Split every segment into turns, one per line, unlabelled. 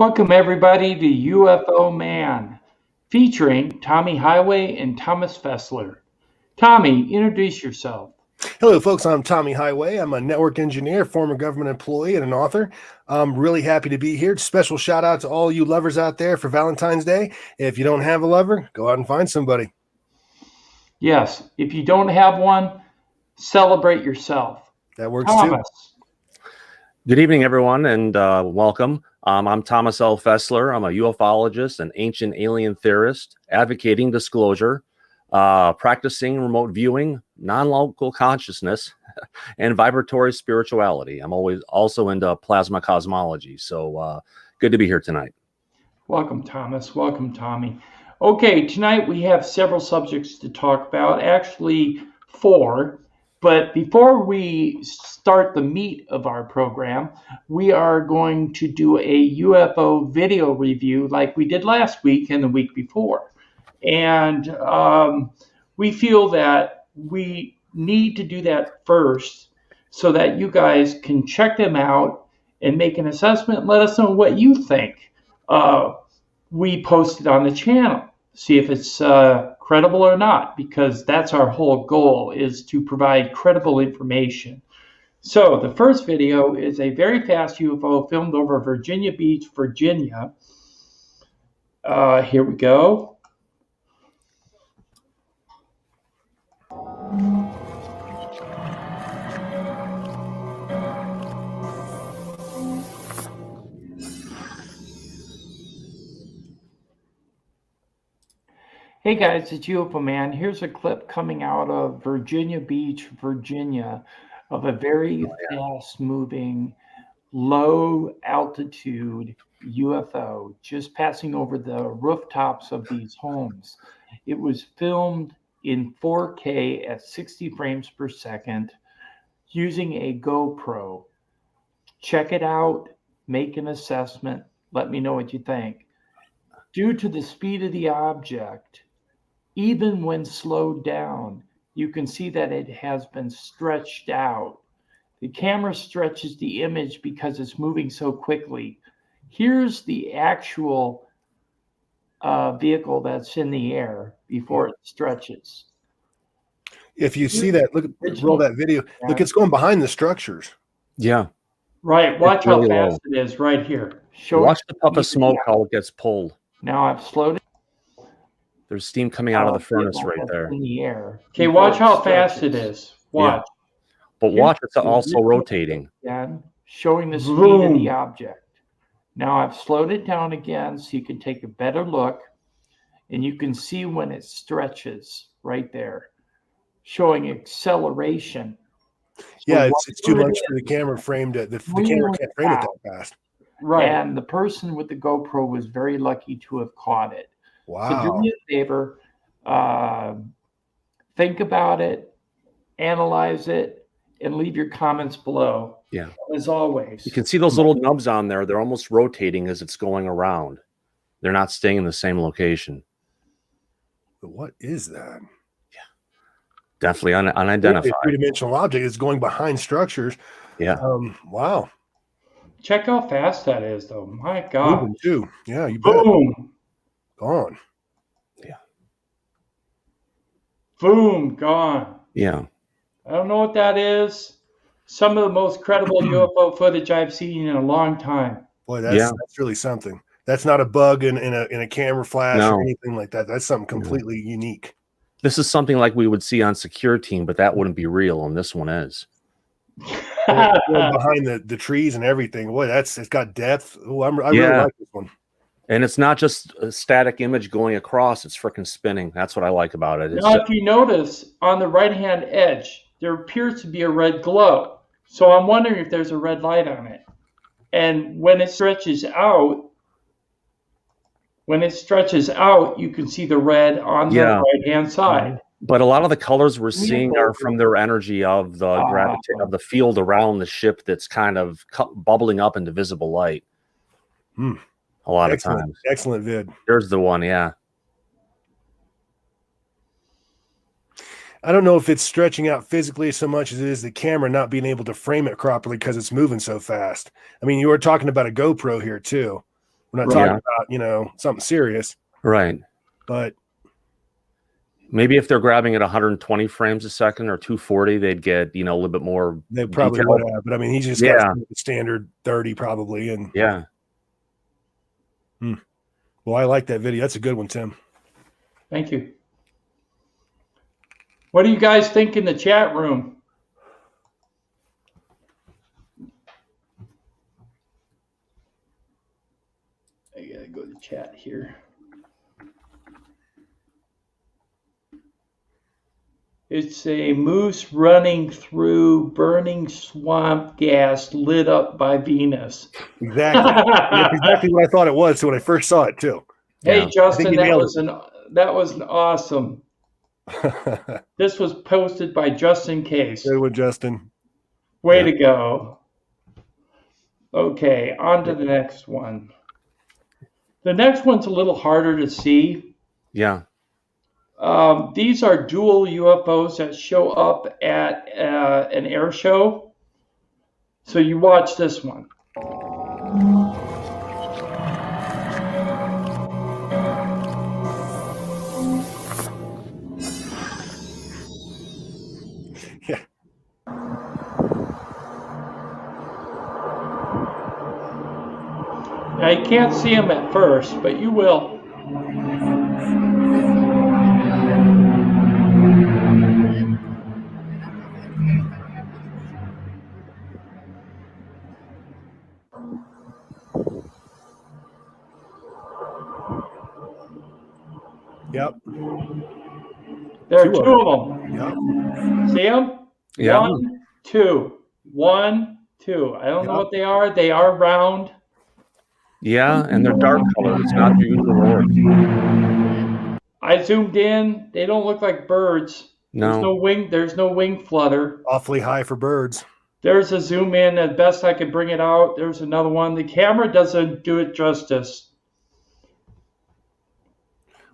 Welcome everybody to UFO Man, featuring Tommy Highway and Thomas Fessler. Tommy, introduce yourself.
Hello, folks. I'm Tommy Highway. I'm a network engineer, former government employee, and an author. I'm really happy to be here. Special shout out to all you lovers out there for Valentine's Day. If you don't have a lover, go out and find somebody.
Yes, if you don't have one, celebrate yourself.
That works
Thomas.
too.
Good evening, everyone, and welcome. I'm Thomas L. Fessler. I'm a ufologist and ancient alien theorist, advocating disclosure, practicing remote viewing, non-local consciousness, and vibratory spirituality. I'm always also into plasma cosmology, so good to be here tonight.
Welcome, Thomas. Welcome, Tommy. Okay, tonight we have several subjects to talk about, actually 4. But before we start the meat of our program, we are going to do a UFO video review like we did last week and the week before. And we feel that we need to do that first so that you guys can check them out and make an assessment and let us know what you think. We posted on the channel. See if it's credible or not, because that's our whole goal, is to provide credible information. So the first video is a very fast UFO filmed over Virginia Beach, Virginia. Here we go. Hey guys, it's UFO Man. Here's a clip coming out of Virginia Beach, Virginia, of a very fast-moving, low-altitude UFO just passing over the rooftops of these homes. It was filmed in 4K at 60 frames per second using a GoPro. Check it out, make an assessment, let me know what you think. Due to the speed of the object, even when slowed down, you can see that it has been stretched out. The camera stretches the image because it's moving so quickly. Here's the actual vehicle that's in the air before it stretches.
If you see that, look, roll that video. Look, it's going behind the structures.
Yeah.
Right. Watch how fast it is right here.
Watch the puff of smoke, how it gets pulled.
Now I've slowed it.
There's steam coming out of the furnace right there.
In the air. Okay, watch how fast it is. Watch.
Yeah. But watch, it's also rotating.
Again, showing the speed of the object. Now I've slowed it down again so you can take a better look, and you can see when it stretches right there, showing acceleration.
Yeah, it's too much for the camera frame to the camera can't frame it that fast.
Right. And the person with the GoPro was very lucky to have caught it.
Wow.
So do me a favor, think about it, analyze it, and leave your comments below.
Yeah.
As always.
You can see those little nubs on there. They're almost rotating as it's going around. They're not staying in the same location.
But what is that?
Yeah. Definitely unidentified.
A three-dimensional object is going behind structures.
Yeah.
Wow.
Check how fast that is, though. My God.
Moving too. Yeah, you bet.
Boom.
Gone.
Yeah.
Boom, gone.
Yeah.
I don't know what that is. Some of the most credible UFO footage I've seen in a long time.
Boy, that's really something. That's not a bug in a camera flash or anything like that. That's something completely unique.
This is something like we would see on Secure Team, but that wouldn't be real, and this one is.
Behind the trees and everything. Boy, it's got depth. Oh, I really like this one.
And it's not just a static image going across, it's freaking spinning. That's what I like about it.
Now, if you notice, on the right-hand edge, there appears to be a red glow. So I'm wondering if there's a red light on it. And when it stretches out, you can see the red on the right-hand side.
But a lot of the colors we're seeing are from their energy of the gravity of the field around the ship that's kind of bubbling up into visible light. A lot of times.
Excellent vid.
There's the one, yeah.
I don't know if it's stretching out physically so much as it is the camera not being able to frame it properly because it's moving so fast. I mean, you were talking about a GoPro here too. We're not talking about, something serious.
Right.
But
maybe if they're grabbing at 120 frames a second or 240, they'd get, a little bit more.
They probably
detail.
would have. But I mean, he's just got the standard 30 probably. And
yeah.
Well, I like that video. That's a good one, Tim.
Thank you. What do you guys think in the chat room? I gotta go to chat here. It's a moose running through burning swamp gas lit up by Venus.
Exactly. That's exactly what I thought it was. So when I first saw it too.
Hey, Justin, that was an awesome. This was posted by Justin Case.
Good one, Justin.
Way to go. Okay, on to the next one. The next one's a little harder to see.
Yeah.
These are dual UFOs that show up at an air show. So you watch this one.
Yeah.
Now you can't see them at first, but you will.
Yep.
There are two of them.
Yep.
See them?
Yeah.
1, 2. 1, 2. I don't know what they are. They are round.
Yeah, and they're dark colored. It's not the usual orb.
I zoomed in. They don't look like birds.
No.
There's no wing flutter.
Awfully high for birds.
There's a zoom in as best I could bring it out. There's another one. The camera doesn't do it justice.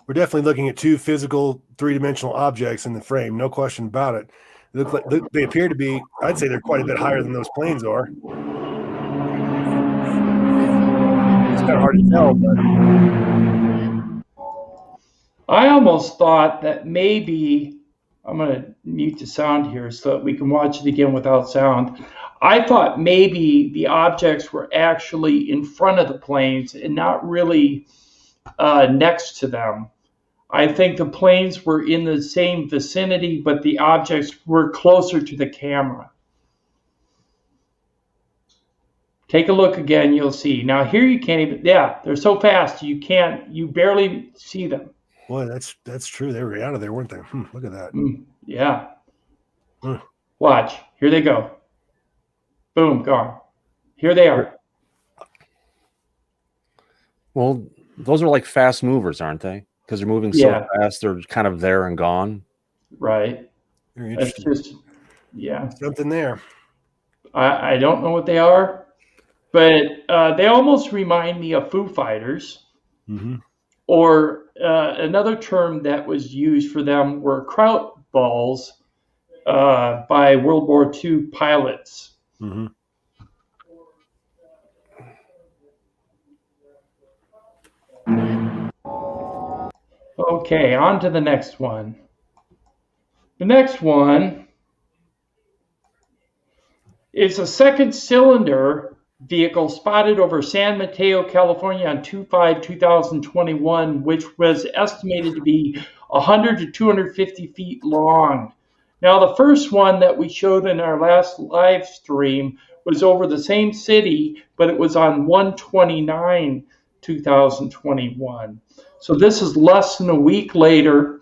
We're definitely looking at two physical, three-dimensional objects in the frame. No question about it. They appear to be, I'd say they're quite a bit higher than those planes are. It's kind of hard to tell, but
I almost thought that maybe, I'm going to mute the sound here so that we can watch it again without sound. I thought maybe the objects were actually in front of the planes and not really next to them. I think the planes were in the same vicinity, but the objects were closer to the camera. Take a look again, you'll see. Now here you can't even, they're so fast you barely see them.
boy, that's true. They were out of there, weren't they? Look at that.
Yeah. Watch, here they go. Boom, gone. Here they are.
Well, those are like fast movers, aren't they? Because they're moving so fast, they're kind of there and gone.
Right.
Very
That's
interesting.
just,
Something there.
I don't know what they are, but they almost remind me of Foo Fighters. Or another term that was used for them were kraut balls by World War II pilots. Okay, on to the next one. The next one is a second cylinder vehicle spotted over San Mateo, California on 2/5/2021, which was estimated to be 100 to 250 feet long. Now, the first one that we showed in our last live stream was over the same city, but it was on 1/29/2021. So this is less than a week later,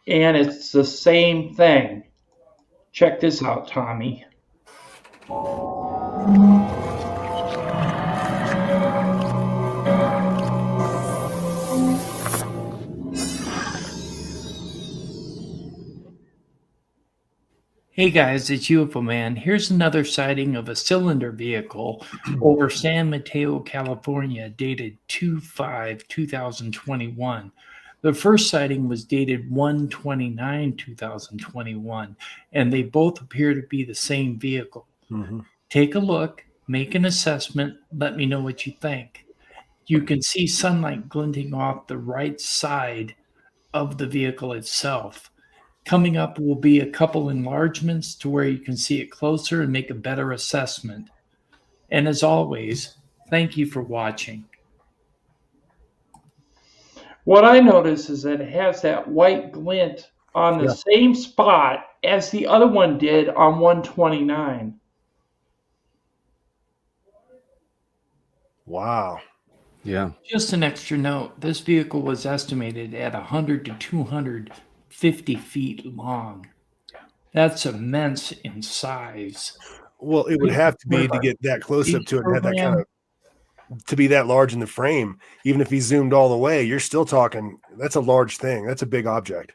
and it's the same thing. Check this out, Tommy. Hey guys, it's UFO Man. Here's another sighting of a cylinder vehicle over San Mateo, California, dated 2/5/2021. The first sighting was dated 1/29/2021, and they both appear to be the same vehicle. Take a look, make an assessment, let me know what you think. You can see sunlight glinting off the right side of the vehicle itself. Coming up will be a couple enlargements to where you can see it closer and make a better assessment. And as always, thank you for watching. What I notice is that it has that white glint on the same spot as the other one did on 129.
Wow.
Yeah.
Just an extra note, this vehicle was estimated at 100 to 250 feet long. That's immense in size.
Well, it would have to be to get that close up to it and have that kind of, to be that large in the frame. Even if he zoomed all the way, you're still talking, that's a large thing. That's a big object.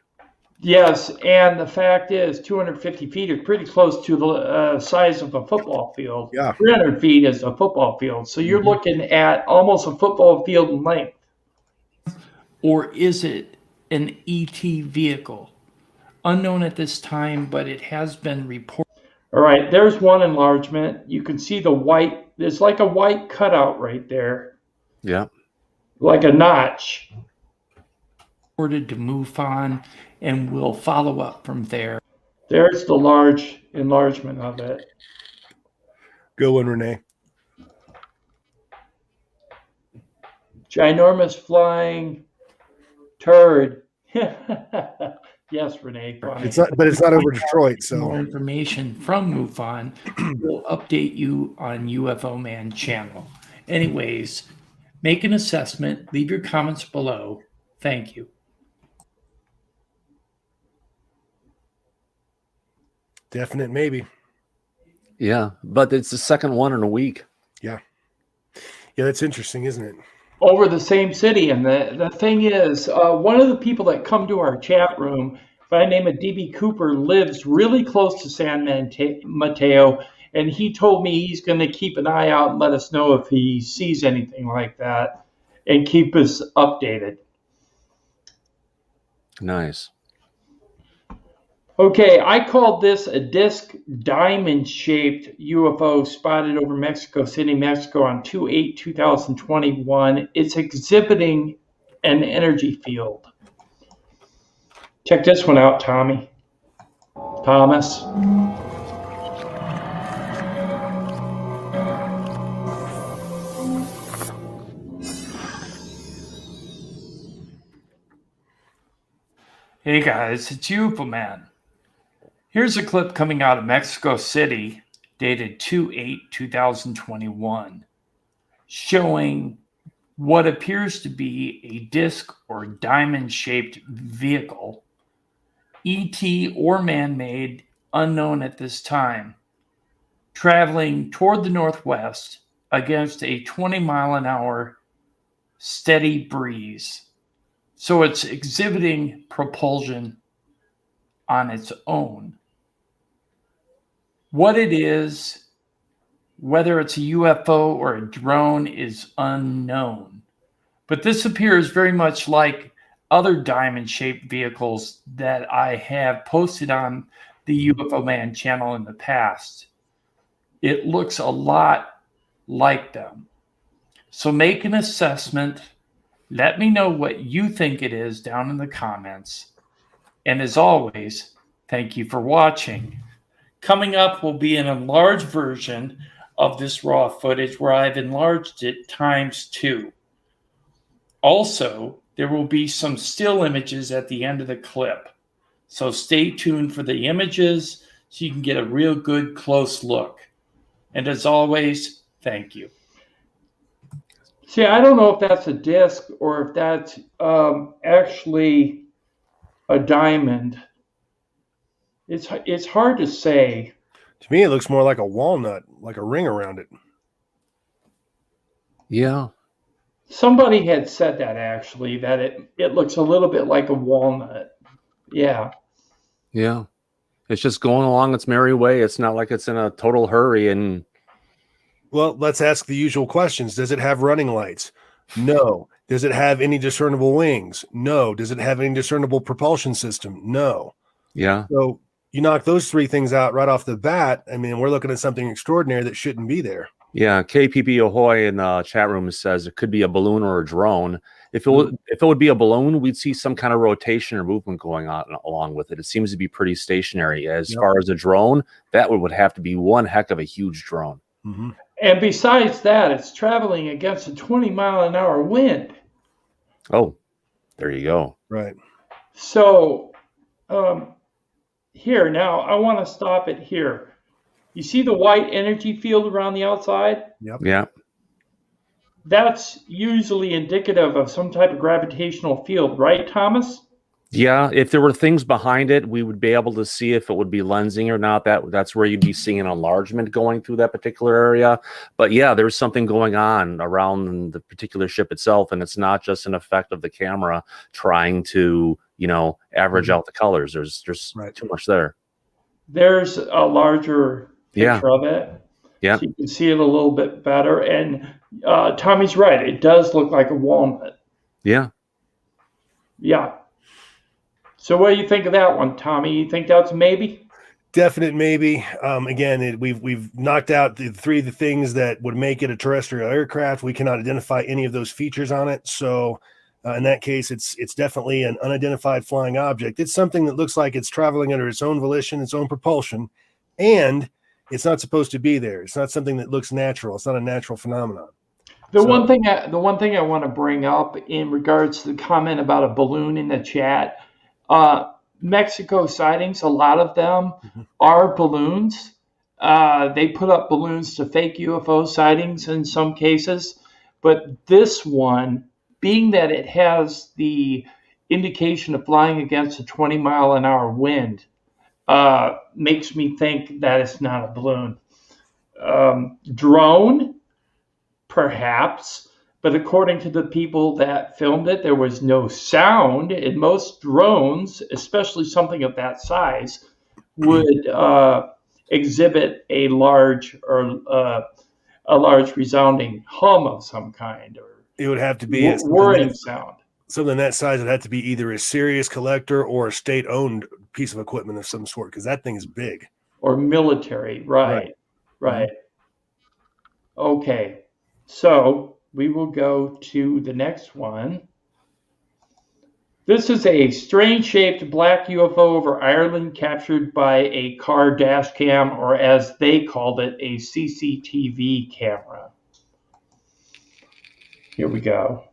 Yes, and the fact is 250 feet is pretty close to the size of a football field.
Yeah.
300 feet is a football field. So you're looking at almost a football field in length. Or is it an ET vehicle? Unknown at this time, but it has been reported. All right, there's one enlargement. You can see the white. There's like a white cutout right there.
Yeah.
Like a notch. Reported to MUFON, and we'll follow up from there. There's the large enlargement of it.
Go on, Renee.
Ginormous flying turd. Yes, Renee. Fine.
It's not, but it's not over Detroit. So
more information from MUFON. We'll update you on UFO Man channel. Anyways, make an assessment. Leave your comments below. Thank you.
Definite maybe.
Yeah, but it's the second one in a week.
Yeah. Yeah, that's interesting, isn't it?
Over the same city. And the thing is, one of the people that come to our chat room by the name of DB Cooper lives really close to San Mateo, and he told me he's going to keep an eye out and let us know if he sees anything like that and keep us updated.
Nice.
Okay, I called this a disc diamond-shaped UFO spotted over Mexico City, Mexico on 2/8/2021. It's exhibiting an energy field. Check this one out, Thomas. Hey guys, it's UFO Man. Here's a clip coming out of Mexico City, dated 2/8/2021, showing what appears to be a disc or diamond-shaped vehicle, ET or man-made, unknown at this time, traveling toward the northwest against a 20-mile-an-hour steady breeze. So it's exhibiting propulsion on its own. What it is, whether it's a UFO or a drone, is unknown. But this appears very much like other diamond-shaped vehicles that I have posted on the UFO Man channel in the past. It looks a lot like them. So make an assessment. Let me know what you think it is down in the comments. And as always, thank you for watching. Coming up will be an enlarged version of this raw footage where I've enlarged it ×2. Also, there will be some still images at the end of the clip. So stay tuned for the images so you can get a real good close look. And as always, thank you. See, I don't know if that's a disc or if that's actually a diamond. It's hard to say.
To me, it looks more like a walnut, like a ring around it.
Yeah.
Somebody had said that actually, that it looks a little bit like a walnut. Yeah.
Yeah. It's just going along its merry way. It's not like it's in a total hurry. And
well, let's ask the usual questions. Does it have running lights? No. Does it have any discernible wings? No. Does it have any discernible propulsion system? No.
Yeah.
So you knock those three things out right off the bat. I mean, we're looking at something extraordinary that shouldn't be there.
Yeah, KPP Ahoy in the chat room says it could be a balloon or a drone. If it would be a balloon, we'd see some kind of rotation or movement going on along with it. It seems to be pretty stationary. As far as a drone, that would have to be one heck of a huge drone.
Mm-hmm.
And besides that, it's traveling against a 20-mile-an-hour wind.
Oh, there you go.
Right.
So here, now I want to stop it here. You see the white energy field around the outside?
Yep.
Yeah.
That's usually indicative of some type of gravitational field, right, Thomas?
Yeah, if there were things behind it, we would be able to see if it would be lensing or not. That's where you'd be seeing an enlargement going through that particular area. But yeah, there's something going on around the particular ship itself, and it's not just an effect of the camera trying to, average out the colors. There's too much there.
There's a larger picture of it.
Yeah.
So you can see it a little bit better. And Tommy's right. It does look like a walnut.
Yeah.
Yeah. So what do you think of that one, Tommy? You think that's a maybe?
Definite maybe. Again, we've knocked out the three of the things that would make it a terrestrial aircraft. We cannot identify any of those features on it. So in that case, it's definitely an unidentified flying object. It's something that looks like it's traveling under its own volition, its own propulsion, and it's not supposed to be there. It's not something that looks natural. It's not a natural phenomenon.
The one thing I want to bring up in regards to the comment about a balloon in the chat, Mexico sightings, a lot of them are balloons. They put up balloons to fake UFO sightings in some cases, but this one, being that it has the indication of flying against a 20-mile-an-hour wind, makes me think that it's not a balloon. Drone, perhaps, but according to the people that filmed it, there was no sound, and most drones, especially something of that size, would exhibit a large resounding hum of some kind, or
it would have to be
whirring sound.
Something that size would have to be either a serious collector or a state-owned piece of equipment of some sort, because that thing is big.
Or military, right. Okay, so we will go to the next one. This is a strange-shaped black UFO over Ireland captured by a car dash cam, or as they called it, a CCTV camera. Here we go.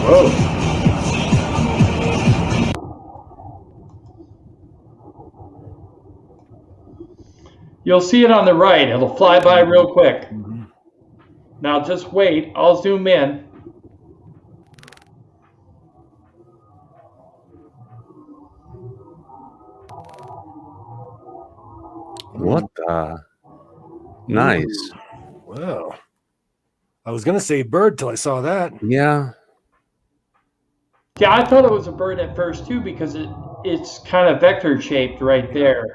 Whoa. You'll see it on the right. It'll fly by real quick. Now just wait. I'll zoom in.
What the? Nice.
Wow. I was going to say bird till I saw that.
Yeah.
Yeah, I thought it was a bird at first too, because it's kind of vector shaped right there.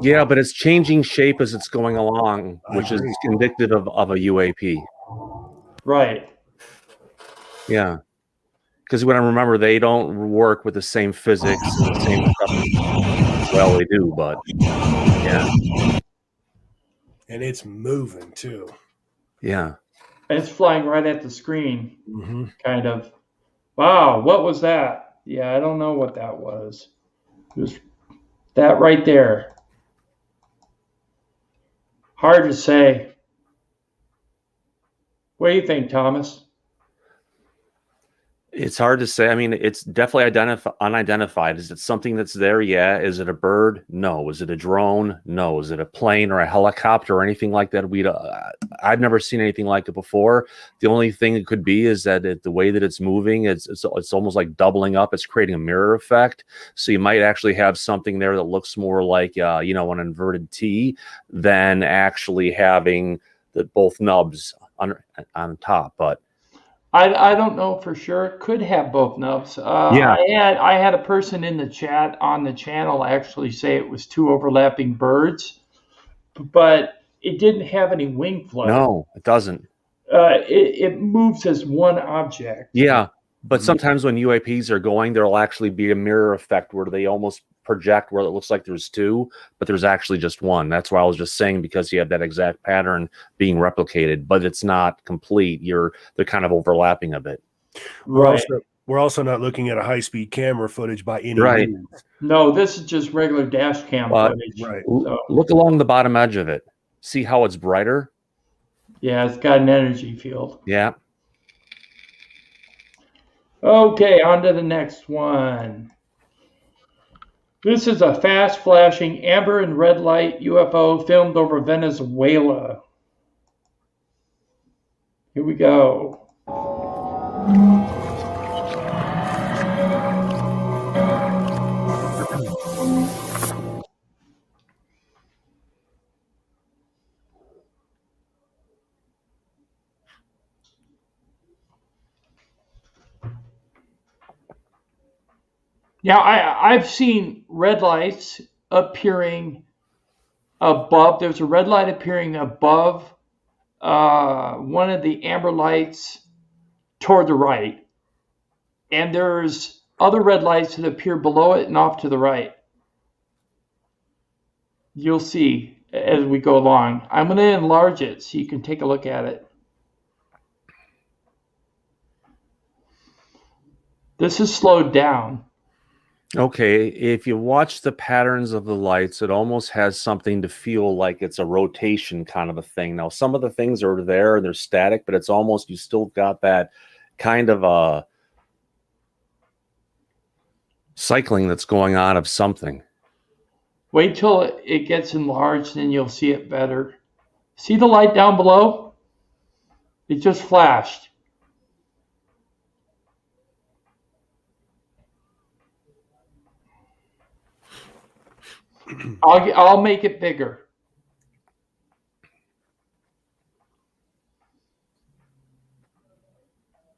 Yeah, but it's changing shape as it's going along, which is indicative of a UAP.
Right.
Yeah. Because when I remember, they don't work with the same physics and the same stuff. Well, they do, but yeah.
And it's moving too.
Yeah.
And it's flying right at the screen, kind of. Wow, what was that? Yeah, I don't know what that was. It was that right there. Hard to say. What do you think, Thomas?
It's hard to say. I mean, it's definitely unidentified. Is it something that's there? Yeah. Is it a bird? No. Is it a drone? No. Is it a plane or a helicopter or anything like that? I've never seen anything like it before. The only thing it could be is that the way that it's moving, it's almost like doubling up. It's creating a mirror effect. So you might actually have something there that looks more like an inverted T than actually having both nubs on top. But
I don't know for sure. It could have both nubs.
Yeah.
I had a person in the chat on the channel actually say it was two overlapping birds, but it didn't have any wing flutter.
No, it doesn't.
it moves as one object.
Yeah, but sometimes when UAPs are going, there'll actually be a mirror effect where they almost project where it looks like there's two, but there's actually just one. That's why I was just saying, because you have that exact pattern being replicated, but it's not complete. They're kind of overlapping a bit.
Right.
We're also not looking at a high-speed camera footage by any
Right.
means.
No, this is just regular dash cam footage.
Right.
So,
Look along the bottom edge of it. See how it's brighter?
yeah, it's got an energy field.
Yeah.
Okay, on to the next one. This is a fast flashing amber and red light UFO filmed over Venezuela. Here we go. Now, I've seen red lights appearing above. There's a red light appearing above one of the amber lights toward the right. And there's other red lights that appear below it and off to the right. You'll see as we go along. I'm going to enlarge it so you can take a look at it. This is slowed down.
Okay, if you watch the patterns of the lights, it almost has something to feel like it's a rotation kind of a thing. Now, some of the things are there and they're static, but it's almost, you still got that kind of a cycling that's going on of something.
Wait till it gets enlarged and you'll see it better. See the light down below? It just flashed. I'll make it bigger.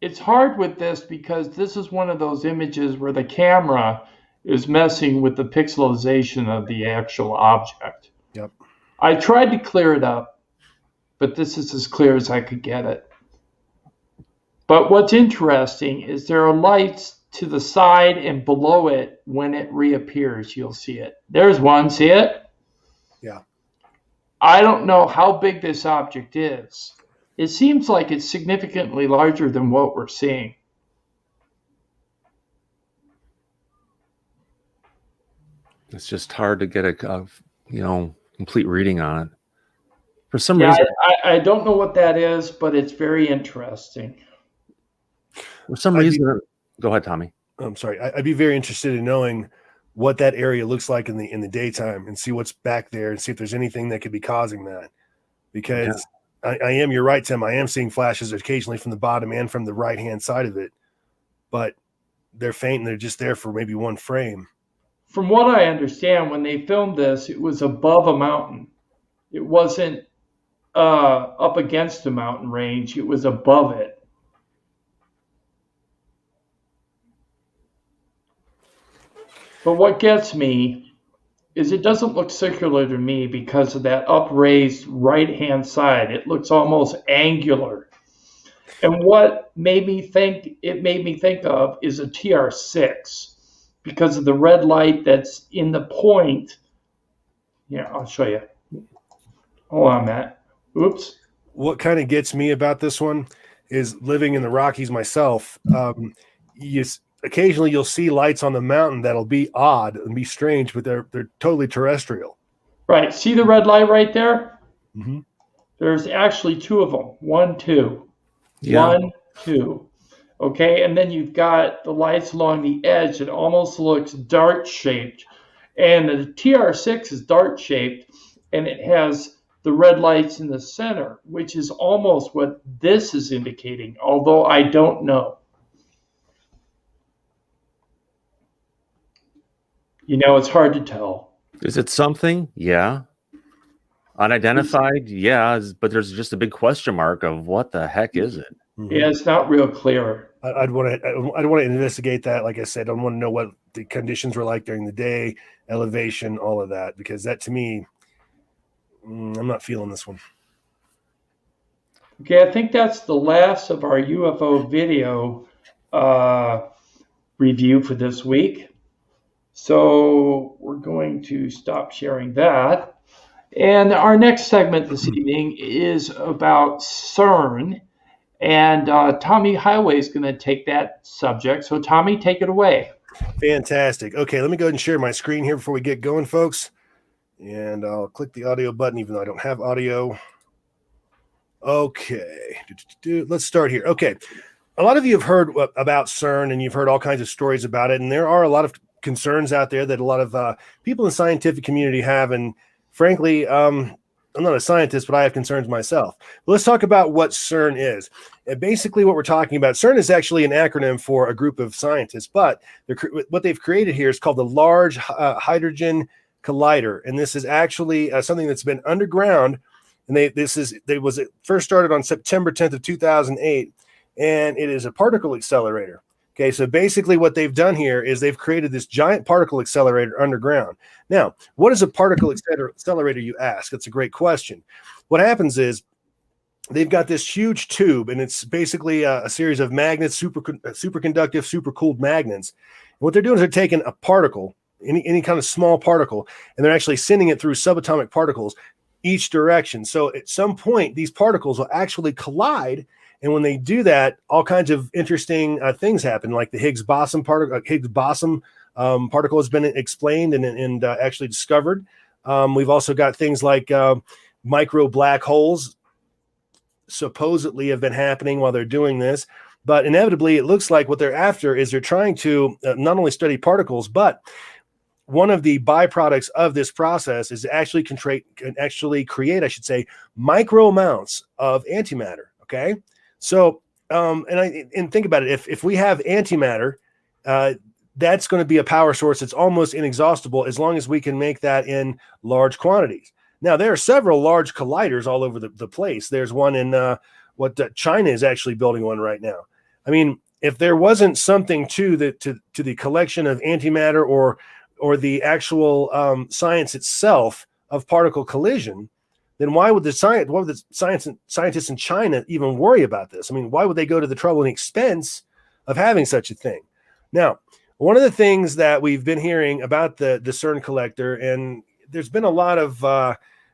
It's hard with this because this is one of those images where the camera is messing with the pixelization of the actual object.
Yep.
I tried to clear it up, but this is as clear as I could get it. But what's interesting is there are lights to the side and below it. When it reappears, you'll see it. There's one, see it?
Yeah.
I don't know how big this object is. It seems like it's significantly larger than what we're seeing.
It's just hard to get a complete reading on it. For some reason,
I don't know what that is, but it's very interesting.
For some reason, go ahead, Tommy.
I'm sorry. I'd be very interested in knowing what that area looks like in the daytime and see what's back there and see if there's anything that could be causing that. Because you're right, Tim. I am seeing flashes occasionally from the bottom and from the right-hand side of it, but they're faint and they're just there for maybe one frame.
From what I understand, when they filmed this, it was above a mountain. It wasn't up against a mountain range. It was above it. But what gets me is it doesn't look circular to me because of that upraised right-hand side. It looks almost angular. And what made me think of is a TR6 because of the red light that's in the point. Yeah, I'll show you. Hold on, Matt. Oops.
What kind of gets me about this one is living in the Rockies myself. Occasionally you'll see lights on the mountain that'll be odd and be strange, but they're totally terrestrial.
Right. See the red light right there?
Mm-hmm.
There's actually two of them. 1, 2.
Yeah.
1, 2. Okay, and then you've got the lights along the edge. It almost looks dart-shaped. And the TR6 is dart-shaped, and it has the red lights in the center, which is almost what this is indicating, although I don't know. It's hard to tell.
Is it something? Yeah. Unidentified? Yeah. But there's just a big question mark of what the heck is it?
Mm-hmm.
Yeah, it's not real clear.
I'd want to investigate that. Like I said, I want to know what the conditions were like during the day, elevation, all of that, because that to me, I'm not feeling this one.
Okay, I think that's the last of our UFO video review for this week. So we're going to stop sharing that. And our next segment this evening is about CERN. And Tommy Highway is going to take that subject. So, Tommy, take it away.
Fantastic. Okay, let me go ahead and share my screen here before we get going, folks. And I'll click the audio button, even though I don't have audio. Okay, let's start here. Okay, a lot of you have heard about CERN, and you've heard all kinds of stories about it. And there are a lot of concerns out there that a lot of people in the scientific community have. And frankly, I'm not a scientist, but I have concerns myself. But let's talk about what CERN is. And basically, what we're talking about, CERN is actually an acronym for a group of scientists, but what they've created here is called the Large Hadron Collider. And this is actually something that's been underground. And it first started on September 10th of 2008, and it is a particle accelerator. Okay, so basically what they've done here is they've created this giant particle accelerator underground. Now, what is a particle accelerator, you ask? That's a great question. What happens is they've got this huge tube, and it's basically a series of magnets, superconductive, supercooled magnets. And what they're doing is they're taking a particle, any kind of small particle, and they're actually sending it through subatomic particles each direction. So at some point, these particles will actually collide. And when they do that, all kinds of interesting things happen, like the Higgs boson particle. Particle has been explained and actually discovered. We've also got things like micro black holes supposedly have been happening while they're doing this. But inevitably, it looks like what they're after is they're trying to not only study particles, but one of the byproducts of this process is actually create, I should say, micro amounts of antimatter. Okay, so and think about it. If we have antimatter, that's going to be a power source that's almost inexhaustible as long as we can make that in large quantities. Now, there are several large colliders all over the place. There's one in China is actually building one right now. I mean, if there wasn't something to the collection of antimatter or the actual science itself of particle collision, then why would the scientists in China even worry about this? I mean, why would they go to the trouble and expense of having such a thing? Now, one of the things that we've been hearing about the CERN collector, and there's been a lot of,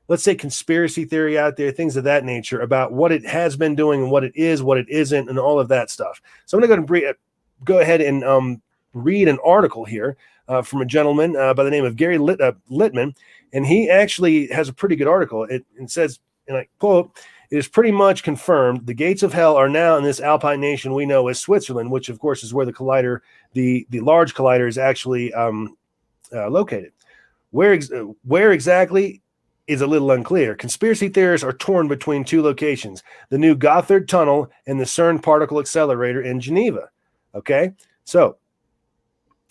let's say, conspiracy theory out there, things of that nature about what it has been doing and what it is, what it isn't, and all of that stuff. So I'm going to go ahead and read an article here from a gentleman by the name of Gary Littman, and he actually has a pretty good article. It says, and I quote, "It is pretty much confirmed the gates of hell are now in this alpine nation we know as Switzerland," which of course is where the collider, the large collider, is actually located. Where exactly is a little unclear. Conspiracy theorists are torn between two locations: the new Gotthard Tunnel and the CERN particle accelerator in Geneva. Okay, so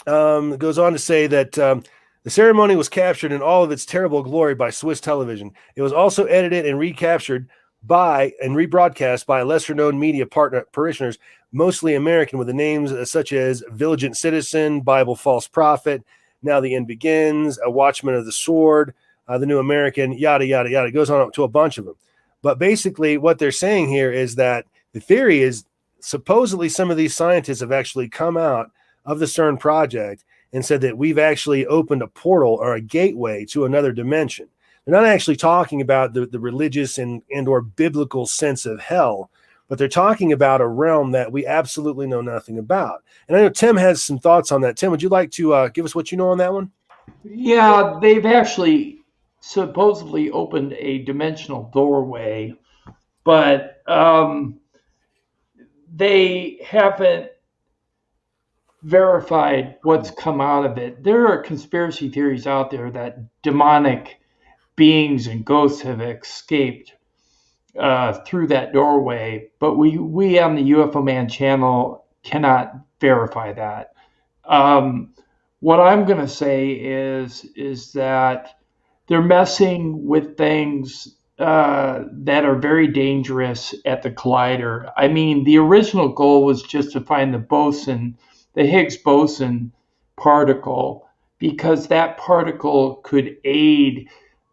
it goes on to say that the ceremony was captured in all of its terrible glory by Swiss television. It was also edited and recaptured and rebroadcast by lesser-known media parishioners, mostly American, with the names such as Vigilant Citizen, Bible False Prophet, Now the End Begins, A Watchman of the Sword, The New American, yada, yada, yada. It goes on up to a bunch of them. But basically what they're saying here is that the theory is supposedly some of these scientists have actually come out of the CERN project and said that we've actually opened a portal or a gateway to another dimension. They're not actually talking about the religious and or biblical sense of hell, but they're talking about a realm that we absolutely know nothing about. And I know Tim has some thoughts on that. Tim, would you like to give us what you know on that one?
Yeah, they've actually supposedly opened a dimensional doorway, but they haven't verified what's come out of it. There are conspiracy theories out there that demonic beings and ghosts have escaped through that doorway, but we on the UFO Man channel cannot verify that. What I'm going to say is that they're messing with things that are very dangerous at the collider. I mean, the original goal was just to find the Higgs boson particle, because that particle could aid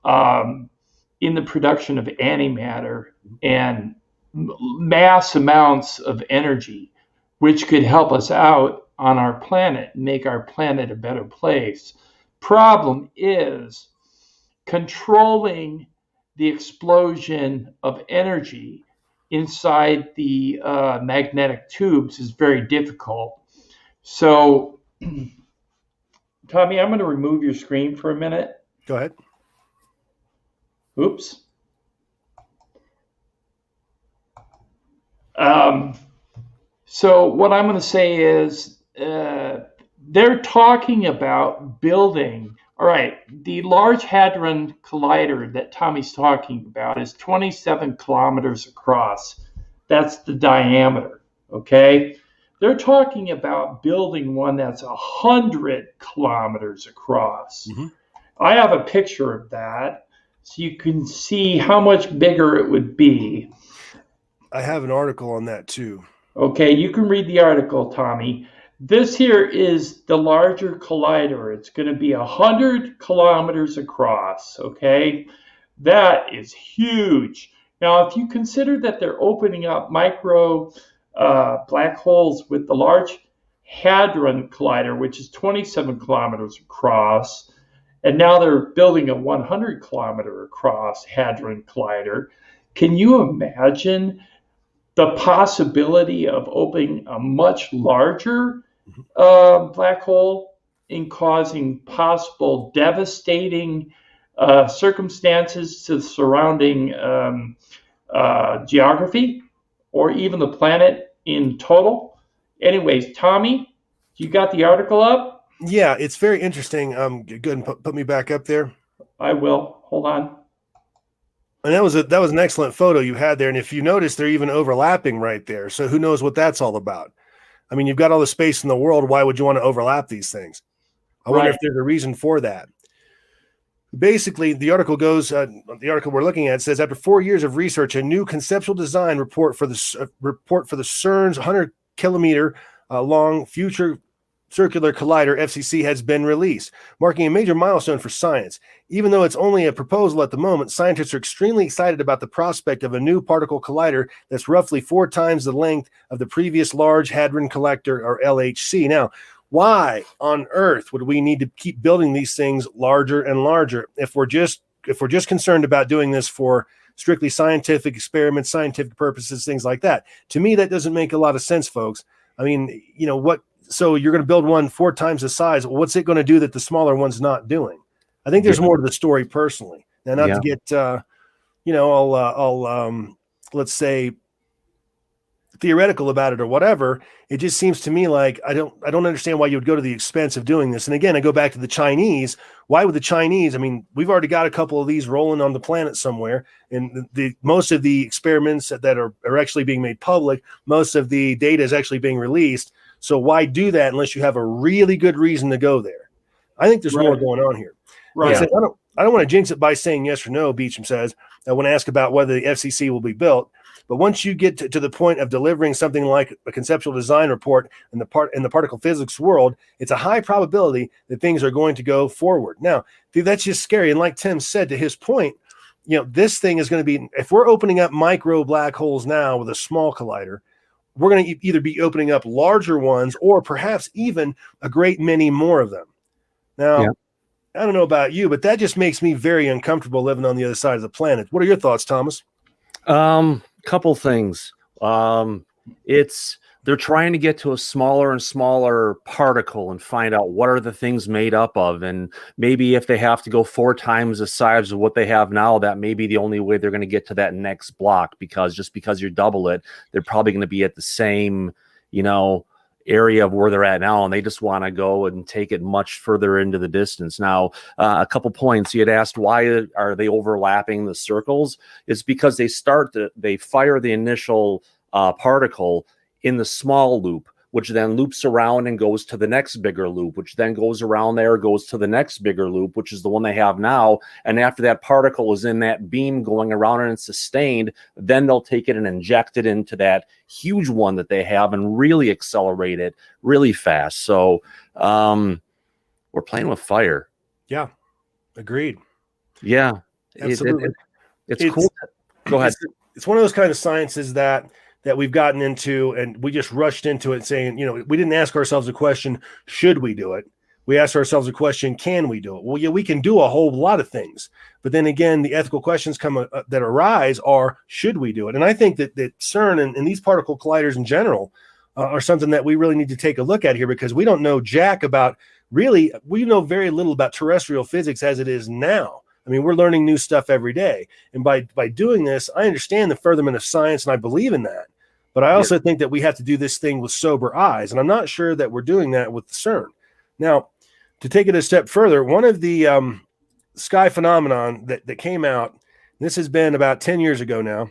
in the production of antimatter and mass amounts of energy, which could help us out on our planet and make our planet a better place. Problem is controlling the explosion of energy inside the magnetic tubes is very difficult. So, Tommy, I'm going to remove your screen for a minute.
Go ahead.
Oops. So what I'm going to say is they're talking about building. All right, the Large Hadron Collider that Tommy's talking about is 27 kilometers across. That's the diameter, okay? They're talking about building one that's 100 kilometers across.
Mm-hmm.
I have a picture of that, so you can see how much bigger it would be.
I have an article on that too.
Okay, you can read the article, Tommy. This here is the larger collider. It's going to be 100 kilometers across, okay? That is huge. Now, if you consider that they're opening up micro black holes with the Large Hadron Collider, which is 27 kilometers across, and now they're building a 100 kilometer across Hadron Collider, can you imagine the possibility of opening a much larger black hole and causing possible devastating circumstances to the surrounding geography or even the planet in total? Anyways, Tommy, you got the article up?
Yeah, it's very interesting. Go ahead and put me back up there.
I will. Hold on.
And that was an excellent photo you had there. And if you notice, they're even overlapping right there. So who knows what that's all about? I mean, you've got all the space in the world. Why would you want to overlap these things? I wonder if there's a reason for that. Basically, the article goes, the article we're looking at says, after 4 years of research, a new conceptual design report for the CERN's 100-kilometer long future circular collider FCC has been released, marking a major milestone for science. Even though it's only a proposal at the moment, scientists are extremely excited about the prospect of a new particle collider that's roughly 4 times the length of the previous Large Hadron Collider, or LHC. Now, why on earth would we need to keep building these things larger and larger if we're just concerned about doing this for strictly scientific experiments, scientific purposes, things like that? To me, that doesn't make a lot of sense, folks. I mean, you know what? So you're going to build one 4 times the size. What's it going to do that the smaller one's not doing? I think there's more to the story personally. Now, not to get, let's say, theoretical about it or whatever. It just seems to me like I don't understand why you would go to the expense of doing this. And again, I go back to the Chinese. Why would the Chinese? I mean, we've already got a couple of these rolling on the planet somewhere, and most of the experiments that are actually being made public, most of the data is actually being released. So why do that unless you have a really good reason to go there? I think there's more going on here. Right. I don't want to jinx it by saying yes or no, Beecham says. I want to ask about whether the FCC will be built. But once you get to the point of delivering something like a conceptual design report in the particle physics world, it's a high probability that things are going to go forward. Now, that's just scary. And like Tim said, to his point, you know, this thing is going to be, if we're opening up micro black holes now with a small collider, we're going to either be opening up larger ones or perhaps even a great many more of them. Now, I don't know about you, but that just makes me very uncomfortable living on the other side of the planet. What are your thoughts, Thomas?
Couple things. They're trying to get to a smaller and smaller particle and find out what are the things made up of. And maybe if they have to go 4 times the size of what they have now, that may be the only way they're going to get to that next block, because just because you double it, they're probably going to be at the same, area of where they're at now. And they just want to go and take it much further into the distance. Now, a couple points. You had asked, why are they overlapping the circles? It's because they fire the initial particle in the small loop, which then loops around and goes to the next bigger loop, which then goes around there, goes to the next bigger loop, which is the one they have now. And after that particle is in that beam going around and it's sustained, then they'll take it and inject it into that huge one that they have and really accelerate it really fast. So we're playing with fire.
Yeah, agreed.
Yeah,
absolutely.
it's cool. Go ahead.
it's one of those kind of sciences that we've gotten into, and we just rushed into it saying, we didn't ask ourselves a question, should we do it? We asked ourselves a question, can we do it? Well, yeah, we can do a whole lot of things. But then again, the ethical questions that arise are, should we do it? And I think that CERN and these particle colliders in general are something that we really need to take a look at here, because we don't know jack about, we know very little about terrestrial physics as it is now. I mean, we're learning new stuff every day. And by doing this, I understand the furtherment of science, and I believe in that. But I also think that we have to do this thing with sober eyes. And I'm not sure that we're doing that with CERN. Now, to take it a step further, one of the sky phenomenon that came out, this has been about 10 years ago now,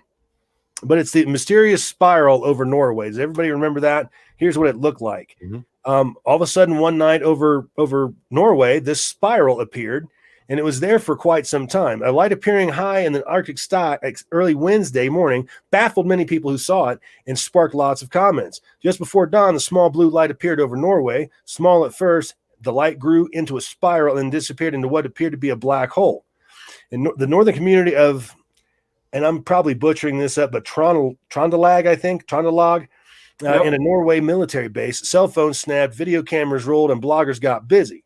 but it's the mysterious spiral over Norway. Does everybody remember that? Here's what it looked like.
Mm-hmm.
All of a sudden, one night over Norway, this spiral appeared, and it was there for quite some time. A light appearing high in the Arctic sky early Wednesday morning baffled many people who saw it and sparked lots of comments. Just before dawn, the small blue light appeared over Norway. Small at first, the light grew into a spiral and disappeared into what appeared to be a black hole. In the northern community of, and I'm probably butchering this up, but Trondelag, I think, Trondelag, in a Norway military base, cell phones snapped, video cameras rolled, and bloggers got busy.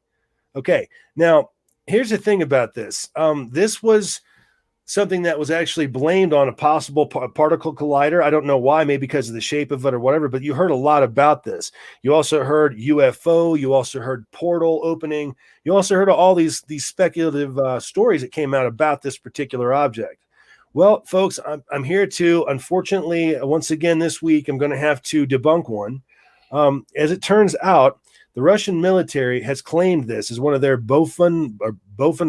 Okay, now here's the thing about this. This was something that was actually blamed on a possible particle collider. I don't know why, maybe because of the shape of it or whatever, but you heard a lot about this. You also heard UFO. You also heard portal opening. You also heard all these speculative stories that came out about this particular object. Well, folks, I'm here to, unfortunately, once again this week, I'm going to have to debunk one. As it turns out, the Russian military has claimed this as one of their BOFON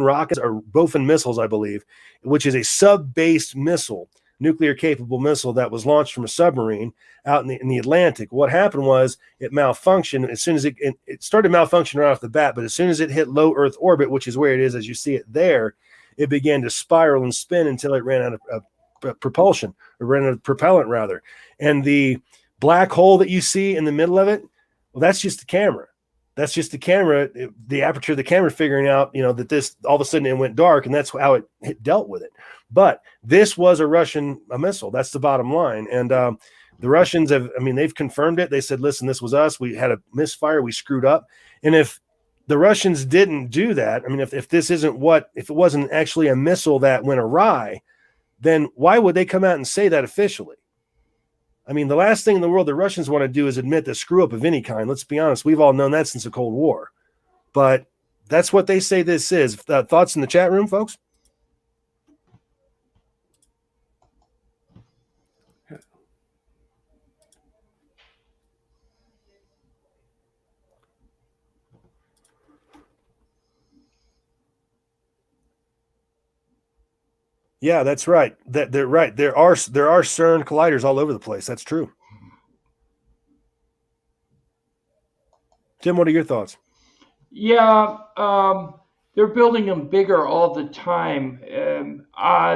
rockets, or BOFON missiles, I believe, which is a sub-based missile, nuclear-capable missile that was launched from a submarine out in the Atlantic. What happened was it malfunctioned as soon as it started malfunctioning right off the bat, but as soon as it hit low Earth orbit, which is where it is as you see it there, it began to spiral and spin until it ran out of propulsion, or ran out of propellant, rather. And the black hole that you see in the middle of it, well, that's just the camera. That's just the camera, the aperture of the camera figuring out, that this, all of a sudden it went dark, and that's how it dealt with it. But this was a Russian missile. That's the bottom line. And the Russians they've confirmed it. They said, listen, this was us. We had a misfire. We screwed up. And if the Russians didn't do that, if it wasn't actually a missile that went awry, then why would they come out and say that officially? The last thing in the world the Russians want to do is admit the screw up of any kind. Let's be honest. We've all known that since the Cold War. But that's what they say this is. Thoughts in the chat room, folks? Yeah, that's right. They're right. There are CERN colliders all over the place. That's true. Tim, what are your thoughts?
Yeah, they're building them bigger all the time.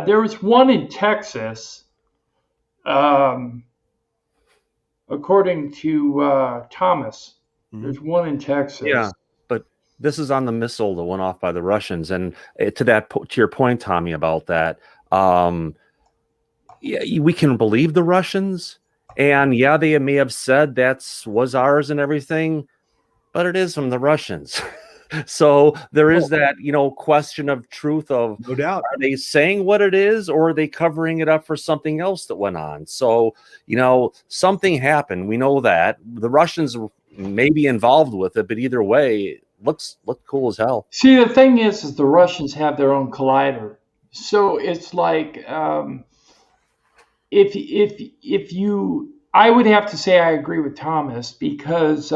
There was one in Texas, according to Thomas. Mm-hmm. There's one in Texas.
Yeah, but this is on the missile that went off by the Russians. And to your point, Tommy, about that, we can believe the Russians. And yeah, they may have said was ours and everything, but it is from the Russians. So there is that, question of truth of,
no doubt,
are they saying what it is, or are they covering it up for something else that went on? So, something happened. We know that the Russians may be involved with it, but either way, looks cool as hell.
See, the thing is the Russians have their own collider. So it's like, I would have to say I agree with Thomas, because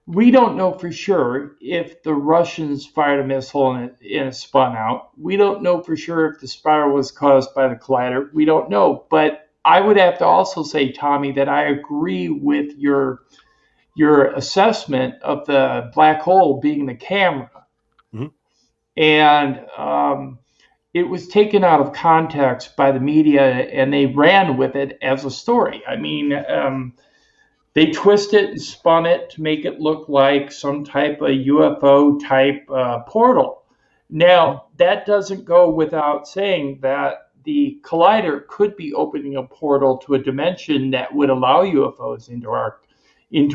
we don't know for sure if the Russians fired a missile and it spun out. We don't know for sure if the spiral was caused by the collider. We don't know. But I would have to also say, Tommy, that I agree with your assessment of the black hole being the camera. Mm-hmm. And it was taken out of context by the media, and they ran with it as a story. They twisted it and spun it to make it look like some type of UFO type portal. Now, that doesn't go without saying that the collider could be opening a portal to a dimension that would allow UFOs into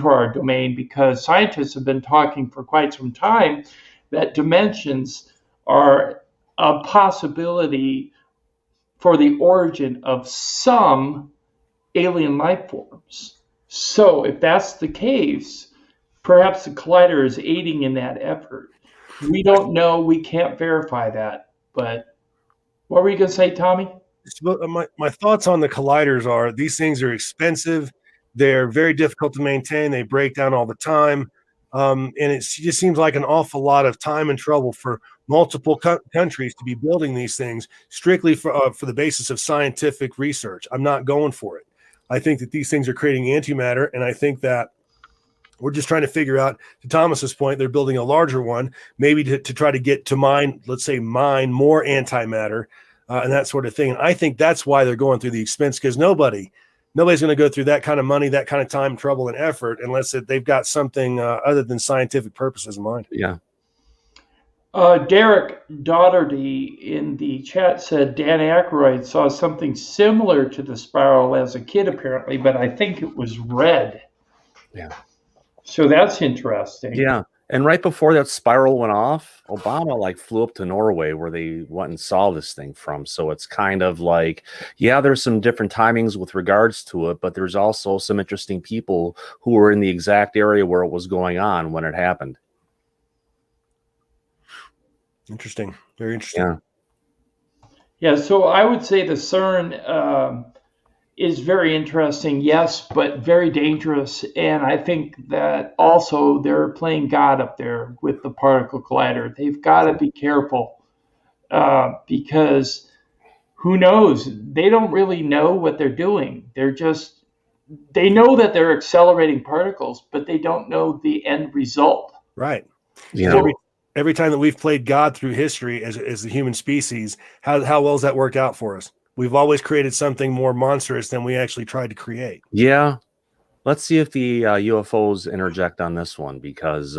our domain, because scientists have been talking for quite some time that dimensions are a possibility for the origin of some alien life forms. So if that's the case, perhaps the collider is aiding in that effort. We don't know. We can't verify that. But what were you going to say, Tommy?
My thoughts on the colliders are these things are expensive. They're very difficult to maintain. They break down all the time. And it just seems like an awful lot of time and trouble for multiple countries to be building these things strictly for the basis of scientific research. I'm not going for it. I think that these things are creating antimatter, and I think that we're just trying to figure out, to Thomas's point, they're building a larger one, maybe to try to get to mine more antimatter and that sort of thing. And I think that's why they're going through the expense, because nobody's going to go through that kind of money, that kind of time, trouble, and effort unless they've got something other than scientific purposes in mind.
Yeah.
Derek Daugherty in the chat said Dan Aykroyd saw something similar to the spiral as a kid, apparently, but I think it was red.
Yeah.
So that's interesting.
Yeah. And right before that spiral went off, Obama flew up to Norway, where they went and saw this thing from. So it's kind of like, yeah, there's some different timings with regards to it, but there's also some interesting people who were in the exact area where it was going on when it happened.
Interesting. Very interesting.
Yeah.
Yeah, so I would say the CERN is very interesting, yes, but very dangerous. And I think that also they're playing God up there with the particle collider. They've got to be careful because who knows? They don't really know what they're doing. They know that they're accelerating particles, but they don't know the end result.
Right.
Yeah.
So every time that we've played God through history as the human species, how well has that worked out for us? We've always created something more monstrous than we actually tried to create.
Yeah. Let's see if the UFOs interject on this one, because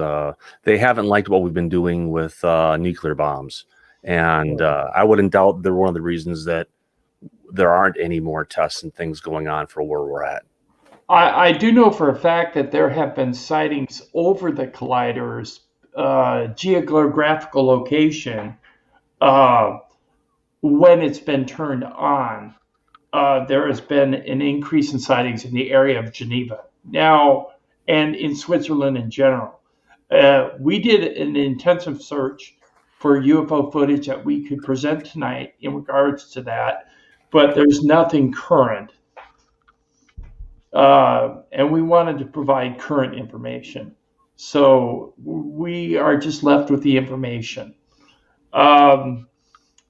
they haven't liked what we've been doing with nuclear bombs. And I wouldn't doubt they're one of the reasons that there aren't any more tests and things going on for where we're at.
I do know for a fact that there have been sightings over the collider's geographical location when it's been turned on. There has been an increase in sightings in the area of Geneva now, and in Switzerland in general. We did an intensive search for UFO footage that we could present tonight in regards to that, but there's nothing current. And we wanted to provide current information. So we are just left with the information.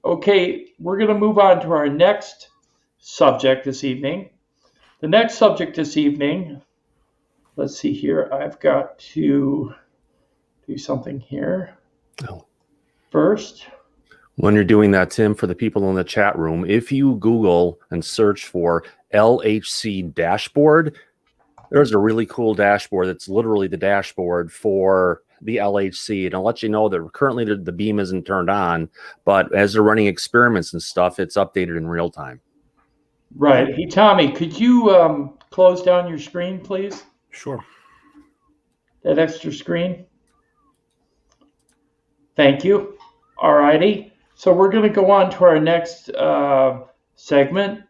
Okay, we're going to move on to our next subject this evening. The next subject this evening, let's see here. I've got to do something here first.
When you're doing that, Tim, for the people in the chat room, if you Google and search for LHC dashboard, there's a really cool dashboard that's literally the dashboard for the LHC. And I'll let you know that currently the beam isn't turned on, but as they're running experiments and stuff, it's updated in real time.
Right. Hey, Tommy, could you close down your screen, please?
Sure.
That extra screen. Thank you. All righty. So we're going to go on to our next segment,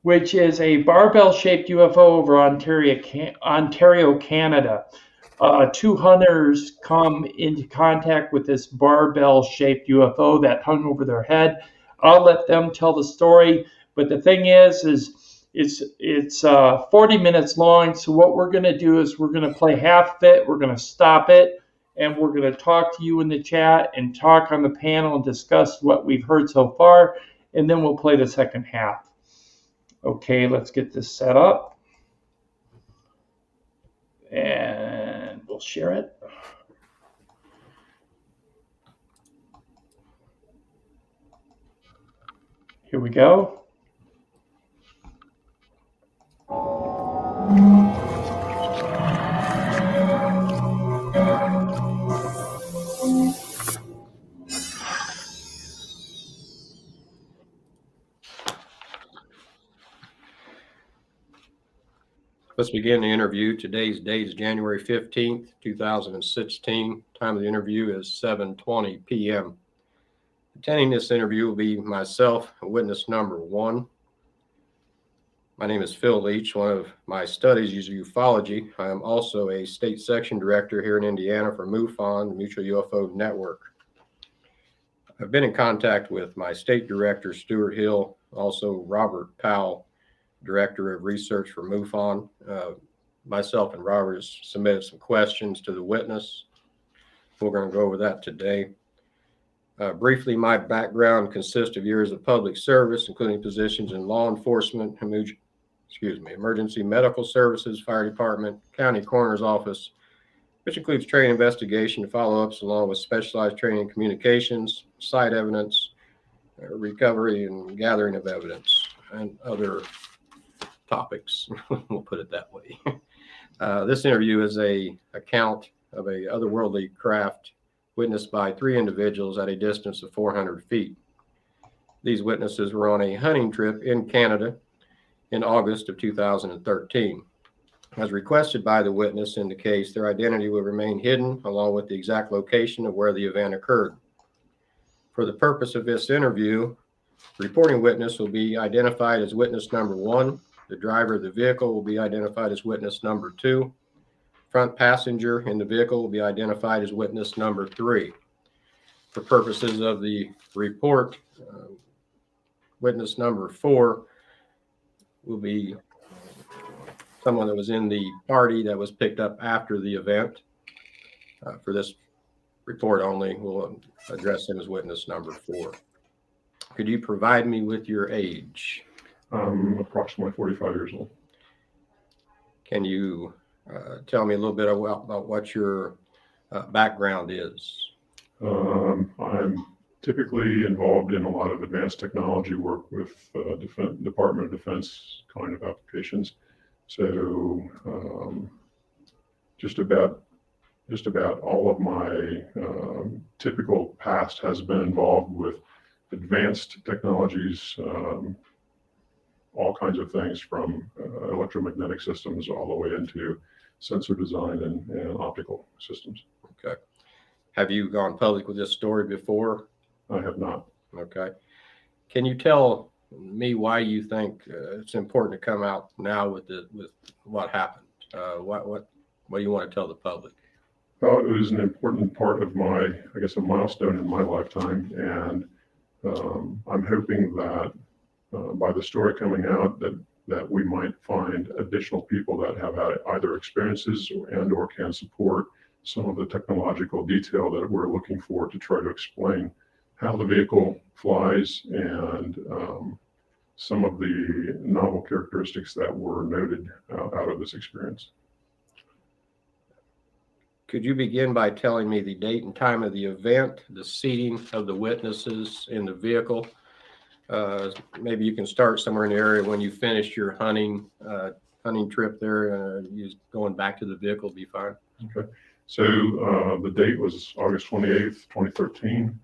which is a barbell-shaped UFO over Ontario, Canada. Two hunters come into contact with this barbell-shaped UFO that hung over their head. I'll let them tell the story, but the thing is it's 40 minutes long. So what we're going to do is we're going to play half of it. We're going to stop it, and we're going to talk to you in the chat and talk on the panel and discuss what we've heard so far, and then we'll play the second half. Okay, let's get this set up. And we'll share it. Here we go.
Let's begin the interview. Today's date is January 15th, 2016. Time of the interview is 7:20 p.m. Attending this interview will be myself, witness number 1. My name is Phil Leach. One of my studies is ufology. I am also a state section director here in Indiana for MUFON, the Mutual UFO Network. I've been in contact with my state director, Stuart Hill, also Robert Powell, Director of Research for MUFON. Myself and Robert has submitted some questions to the witness. We're going to go over that today. Briefly, my background consists of years of public service, including positions in law enforcement, emergency medical services, fire department, county coroner's office, which includes training, investigation, and follow-ups, along with specialized training in communications, site evidence, recovery, and gathering of evidence, and other topics. We'll put it that way. This interview is an account of a otherworldly craft witnessed by 3 individuals at a distance of 400 feet. These witnesses were on a hunting trip in Canada in August of 2013. As requested by the witness in the case, their identity will remain hidden along with the exact location of where the event occurred. For the purpose of this interview, the reporting witness will be identified as witness number 1. The driver of the vehicle will be identified as witness number 2. Front passenger in the vehicle will be identified as witness number 3. For purposes of the report, witness number 4 will be someone that was in the party that was picked up after the event. For this report only, we'll address him as witness number 4. Could you provide me with your age?
I'm approximately 45 years old.
Can you tell me a little bit about what your background is?
I'm typically involved in a lot of advanced technology work with Department of Defense kind of applications. So just about all of my typical past has been involved with advanced technologies, all kinds of things from electromagnetic systems all the way into sensor design and optical systems.
Okay. Have you gone public with this story before?
I have not.
Okay. Can you tell me why you think it's important to come out now with what happened? What do you want to tell the public?
Well, it was an important part of my, I guess, a milestone in my lifetime, and I'm hoping that by the story coming out that we might find additional people that have had either experiences or can support some of the technological detail that we're looking for to try to explain how the vehicle flies and some of the novel characteristics that were noted out of this experience.
Could you begin by telling me the date and time of the event, the seating of the witnesses in the vehicle? Maybe you can start somewhere in the area when you finished your hunting trip there. You going back to the vehicle would be fine.
Okay. So the date was August 28th, 2013.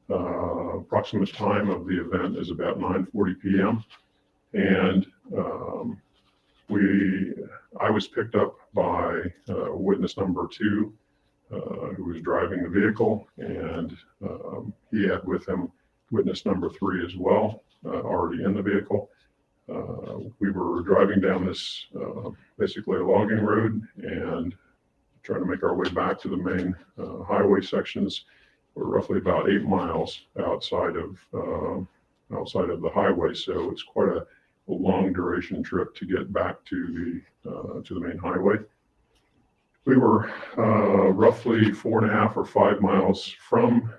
Approximate time of the event is about 9:40 p.m. And I was picked up by witness number 2, who was driving the vehicle, and he had with him witness number 3 as well, already in the vehicle. We were driving down this basically a logging road and trying to make our way back to the main highway sections. We're roughly about 8 miles outside of the highway, so it's quite a long duration trip to get back to the main highway. We were roughly 4.5 or 5 miles from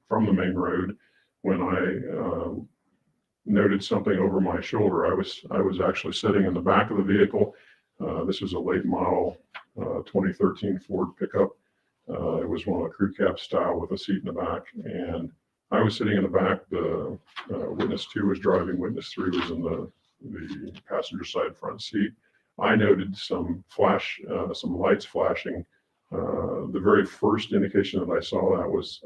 the main road when I noted something over my shoulder. I was actually sitting in the back of the vehicle. This was a late model 2013 Ford pickup. It was one of the crew cab style with a seat in the back, and I was sitting in the back. The witness 2 was driving. Witness 3 was in the passenger side front seat. I noted some lights flashing. The very first indication that I saw that was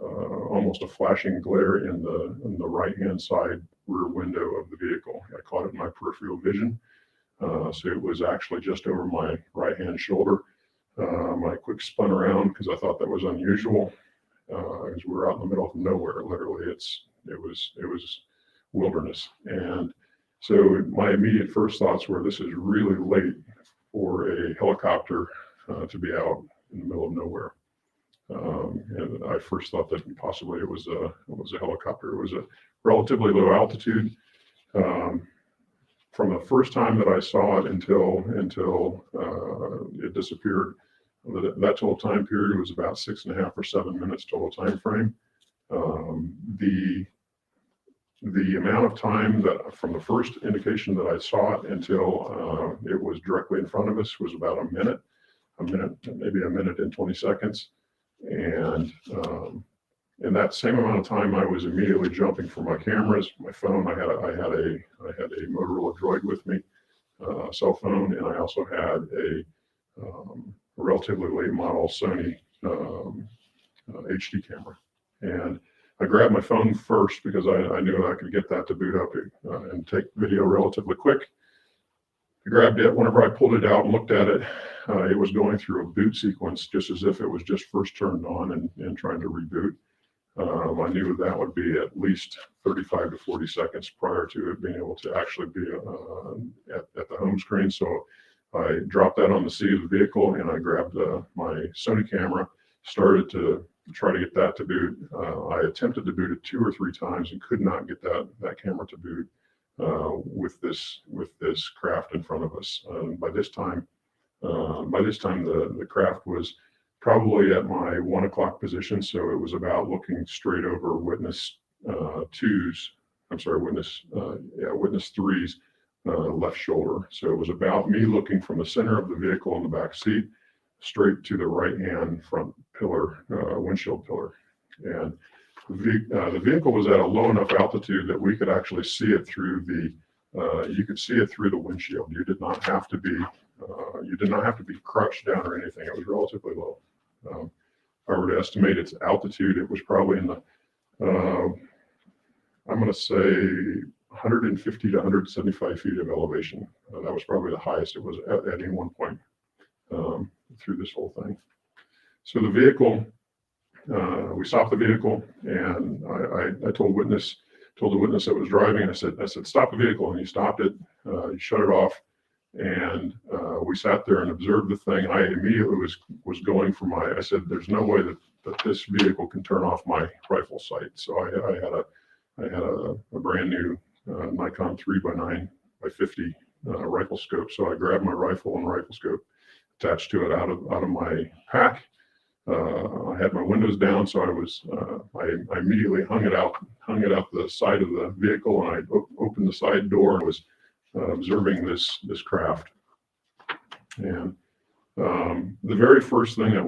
almost a flashing glare in the right-hand side rear window of the vehicle. I caught it in my peripheral vision. So it was actually just over my right-hand shoulder. I quick spun around because I thought that was unusual, as we were out in the middle of nowhere. Literally, it was wilderness. And so my immediate first thoughts were, this is really late for a helicopter to be out in the middle of nowhere. And I first thought that possibly it was a helicopter. It was a relatively low altitude. From the first time that I saw it until it disappeared, that total time period was about 6.5 or 7 minutes total time frame. The amount of time that from the first indication that I saw it until it was directly in front of us was about a minute, maybe a minute and 20 seconds. And in that same amount of time, I was immediately jumping for my cameras, my phone. I had a Motorola Droid with me, cell phone, and I also had a relatively late model Sony HD camera. And I grabbed my phone first because I knew I could get that to boot up and take video relatively quick. I grabbed it. Whenever I pulled it out and looked at it, it was going through a boot sequence, just as if it was just first turned on and trying to reboot. I knew that would be at least 35 to 40 seconds prior to it being able to actually be at the home screen. So I dropped that on the seat of the vehicle and I grabbed my Sony camera, started to try to get that to boot. I attempted to boot it 2 or 3 times and could not get that camera to boot with this craft in front of us. By this time, the craft was probably at my 1 o'clock position, so it was about looking straight over witness 3's left shoulder. So it was about me looking from the center of the vehicle in the back seat straight to the right-hand front pillar, windshield pillar. And the vehicle was at a low enough altitude that we could actually see it through you could see it through the windshield. You did not have to be crouched down or anything. It was relatively low. If I were to estimate its altitude, it was probably in the, I'm going to say 150 to 175 feet of elevation. That was probably the highest it was at any one point through this whole thing. So the vehicle, we stopped the vehicle, and I told the witness that was driving, I said, stop the vehicle, and he stopped it. He shut it off, and we sat there and observed the thing. And I immediately was going for I said, there's no way that this vehicle can turn off my rifle sight. So I had a brand new Nikon 3x9x50 rifle scope. So I grabbed my rifle and rifle scope, attached to it out of my pack. I had my windows down, so I immediately hung it out the side of the vehicle, and I opened the side door and was observing this craft. And the very first thing that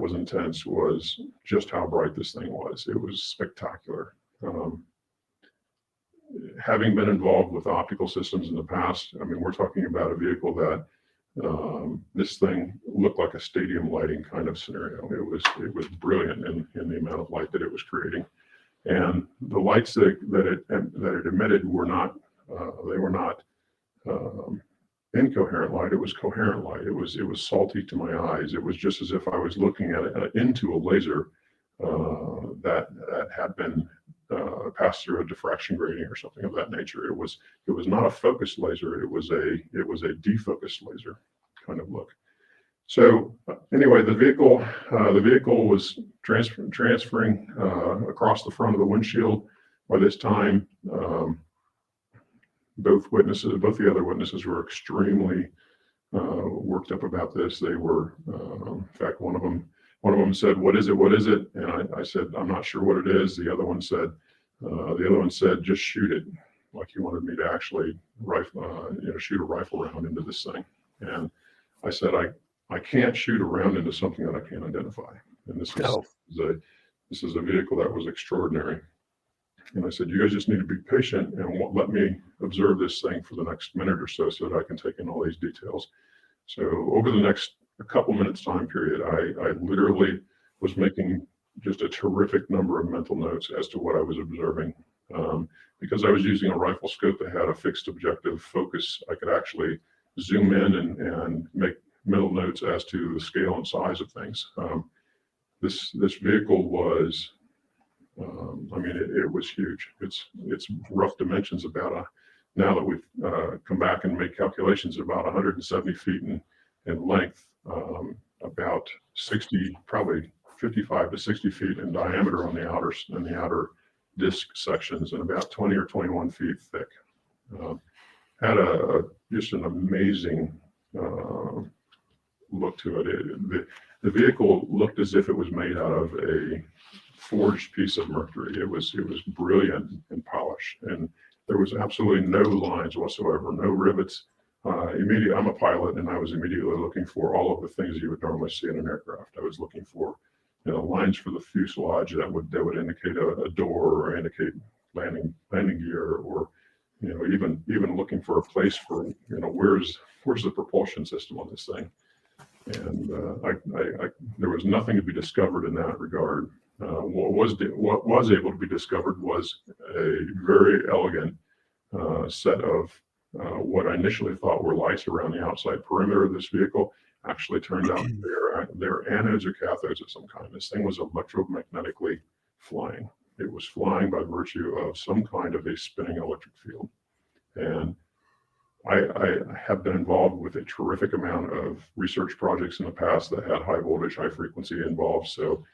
was intense was just how bright this thing was. It was spectacular. Having been involved with optical systems in the past, I mean, we're talking about a vehicle that this thing looked like a stadium lighting kind of scenario. It was brilliant in the amount of light that it was creating, and the lights that it emitted were not incoherent light. It was coherent light. It was salty to my eyes. It was just as if I was looking at into a laser that had been passed through a diffraction grating or something of that nature. It was not a focused laser. It was a defocused laser kind of look. So anyway, the vehicle was transferring across the front of the windshield. By this time, both the other witnesses were extremely worked up about this. They were, in fact, one of them said, "What is it? What is it?" And I said, "I'm not sure what it is." The other one said, "Just shoot it," like he wanted me to actually shoot a rifle round into this thing. And I said, I can't shoot a round into something that I can't identify. And this is a vehicle that was extraordinary. And I said, you guys just need to be patient and let me observe this thing for the next minute or so that I can take in all these details. So over the next couple minutes time period, I literally was making just a terrific number of mental notes as to what I was observing. Because I was using a rifle scope that had a fixed objective focus, I could actually zoom in and make mental notes as to the scale and size of things. This vehicle was, I mean, it was huge. It's rough dimensions about now that we've come back and made calculations, about 170 feet in length, about 60, probably 55 to 60 feet in diameter on the outer disc sections, and about 20 or 21 feet thick. Had just an amazing look to it. The vehicle looked as if it was made out of a forged piece of mercury. It was brilliant and polished, and there was absolutely no lines whatsoever, no rivets. Immediately, I'm a pilot, and I was immediately looking for all of the things you would normally see in an aircraft. I was looking for, lines for the fuselage that would indicate a door or indicate landing gear, or even looking for a place for where's the propulsion system on this thing. And there was nothing to be discovered in that regard. What was able to be discovered was a very elegant set of what I initially thought were lights around the outside perimeter of this vehicle. Actually turned out they're anodes or cathodes of some kind. This thing was electromagnetically flying. It was flying by virtue of some kind of a spinning electric field. And I have been involved with a terrific amount of research projects in the past that had high voltage, high frequency involved. So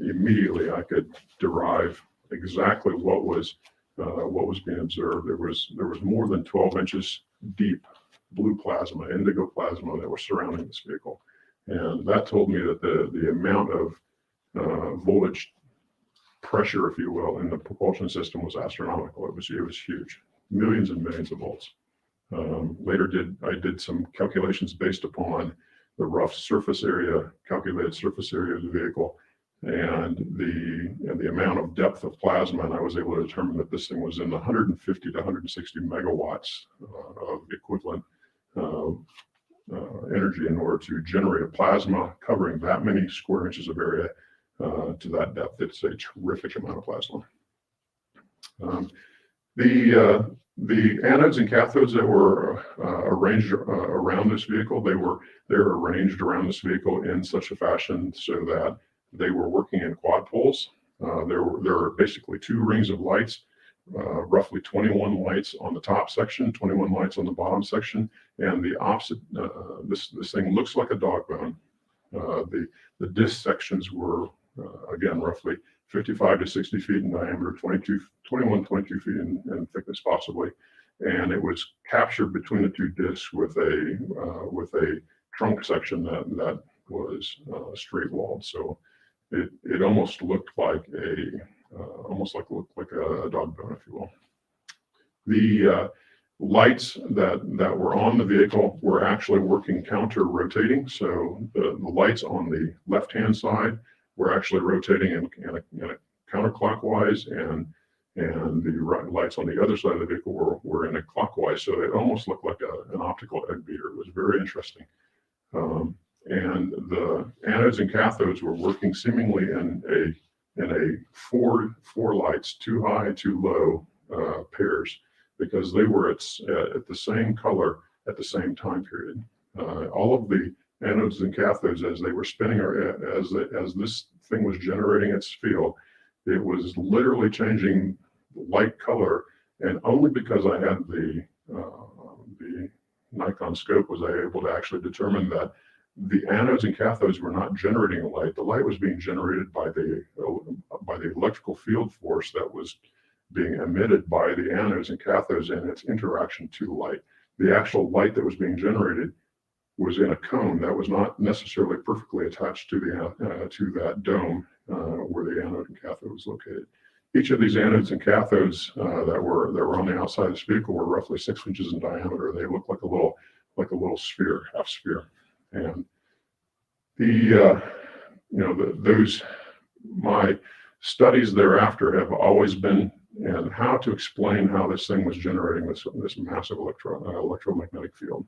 immediately I could derive exactly what was being observed. There was more than 12 inches deep blue plasma, indigo plasma, that was surrounding this vehicle. And that told me that the amount of voltage pressure, if you will, in the propulsion system was astronomical. It was huge, millions and millions of volts. Later I did some calculations based upon the rough surface area, calculated surface area of the vehicle, and the amount of depth of plasma, and I was able to determine that this thing was in the 150 to 160 megawatts of equivalent energy in order to generate a plasma covering that many square inches of area to that depth. It's a terrific amount of plasma. The anodes and cathodes that were arranged around this vehicle, they're arranged around this vehicle in such a fashion so that they were working in quad poles. There were basically two rings of lights, roughly 21 lights on the top section, 21 lights on the bottom section, and the opposite. This thing looks like a dog bone. The disc sections were again roughly 55 to 60 feet in diameter, 21, 22 feet in thickness possibly, and it was captured between the two discs with a trunk section that was straight walled. So it almost looked like a dog bone, if you will. The lights that were on the vehicle were actually working counter-rotating. So the lights on the left-hand side were actually rotating in a counterclockwise, and the lights on the other side of the vehicle were in a clockwise. So it almost looked like an optical egg beater. It was very interesting. And the anodes and cathodes were working seemingly in a four lights, too high, too low pairs, because they were at the same color at the same time period. All of the anodes and cathodes, as they were spinning, or as this thing was generating its field, it was literally changing light color. And only because I had the Nikon scope was I able to actually determine that the anodes and cathodes were not generating a light. The light was being generated by the electrical field force that was being emitted by the anodes and cathodes and its interaction to light. The actual light that was being generated was in a cone that was not necessarily perfectly attached to that dome where the anode and cathode was located. Each of these anodes and cathodes that were on the outside of this vehicle were roughly 6 inches in diameter. They looked like a little sphere, half sphere. And my studies thereafter have always been in how to explain how this thing was generating this massive electromagnetic field.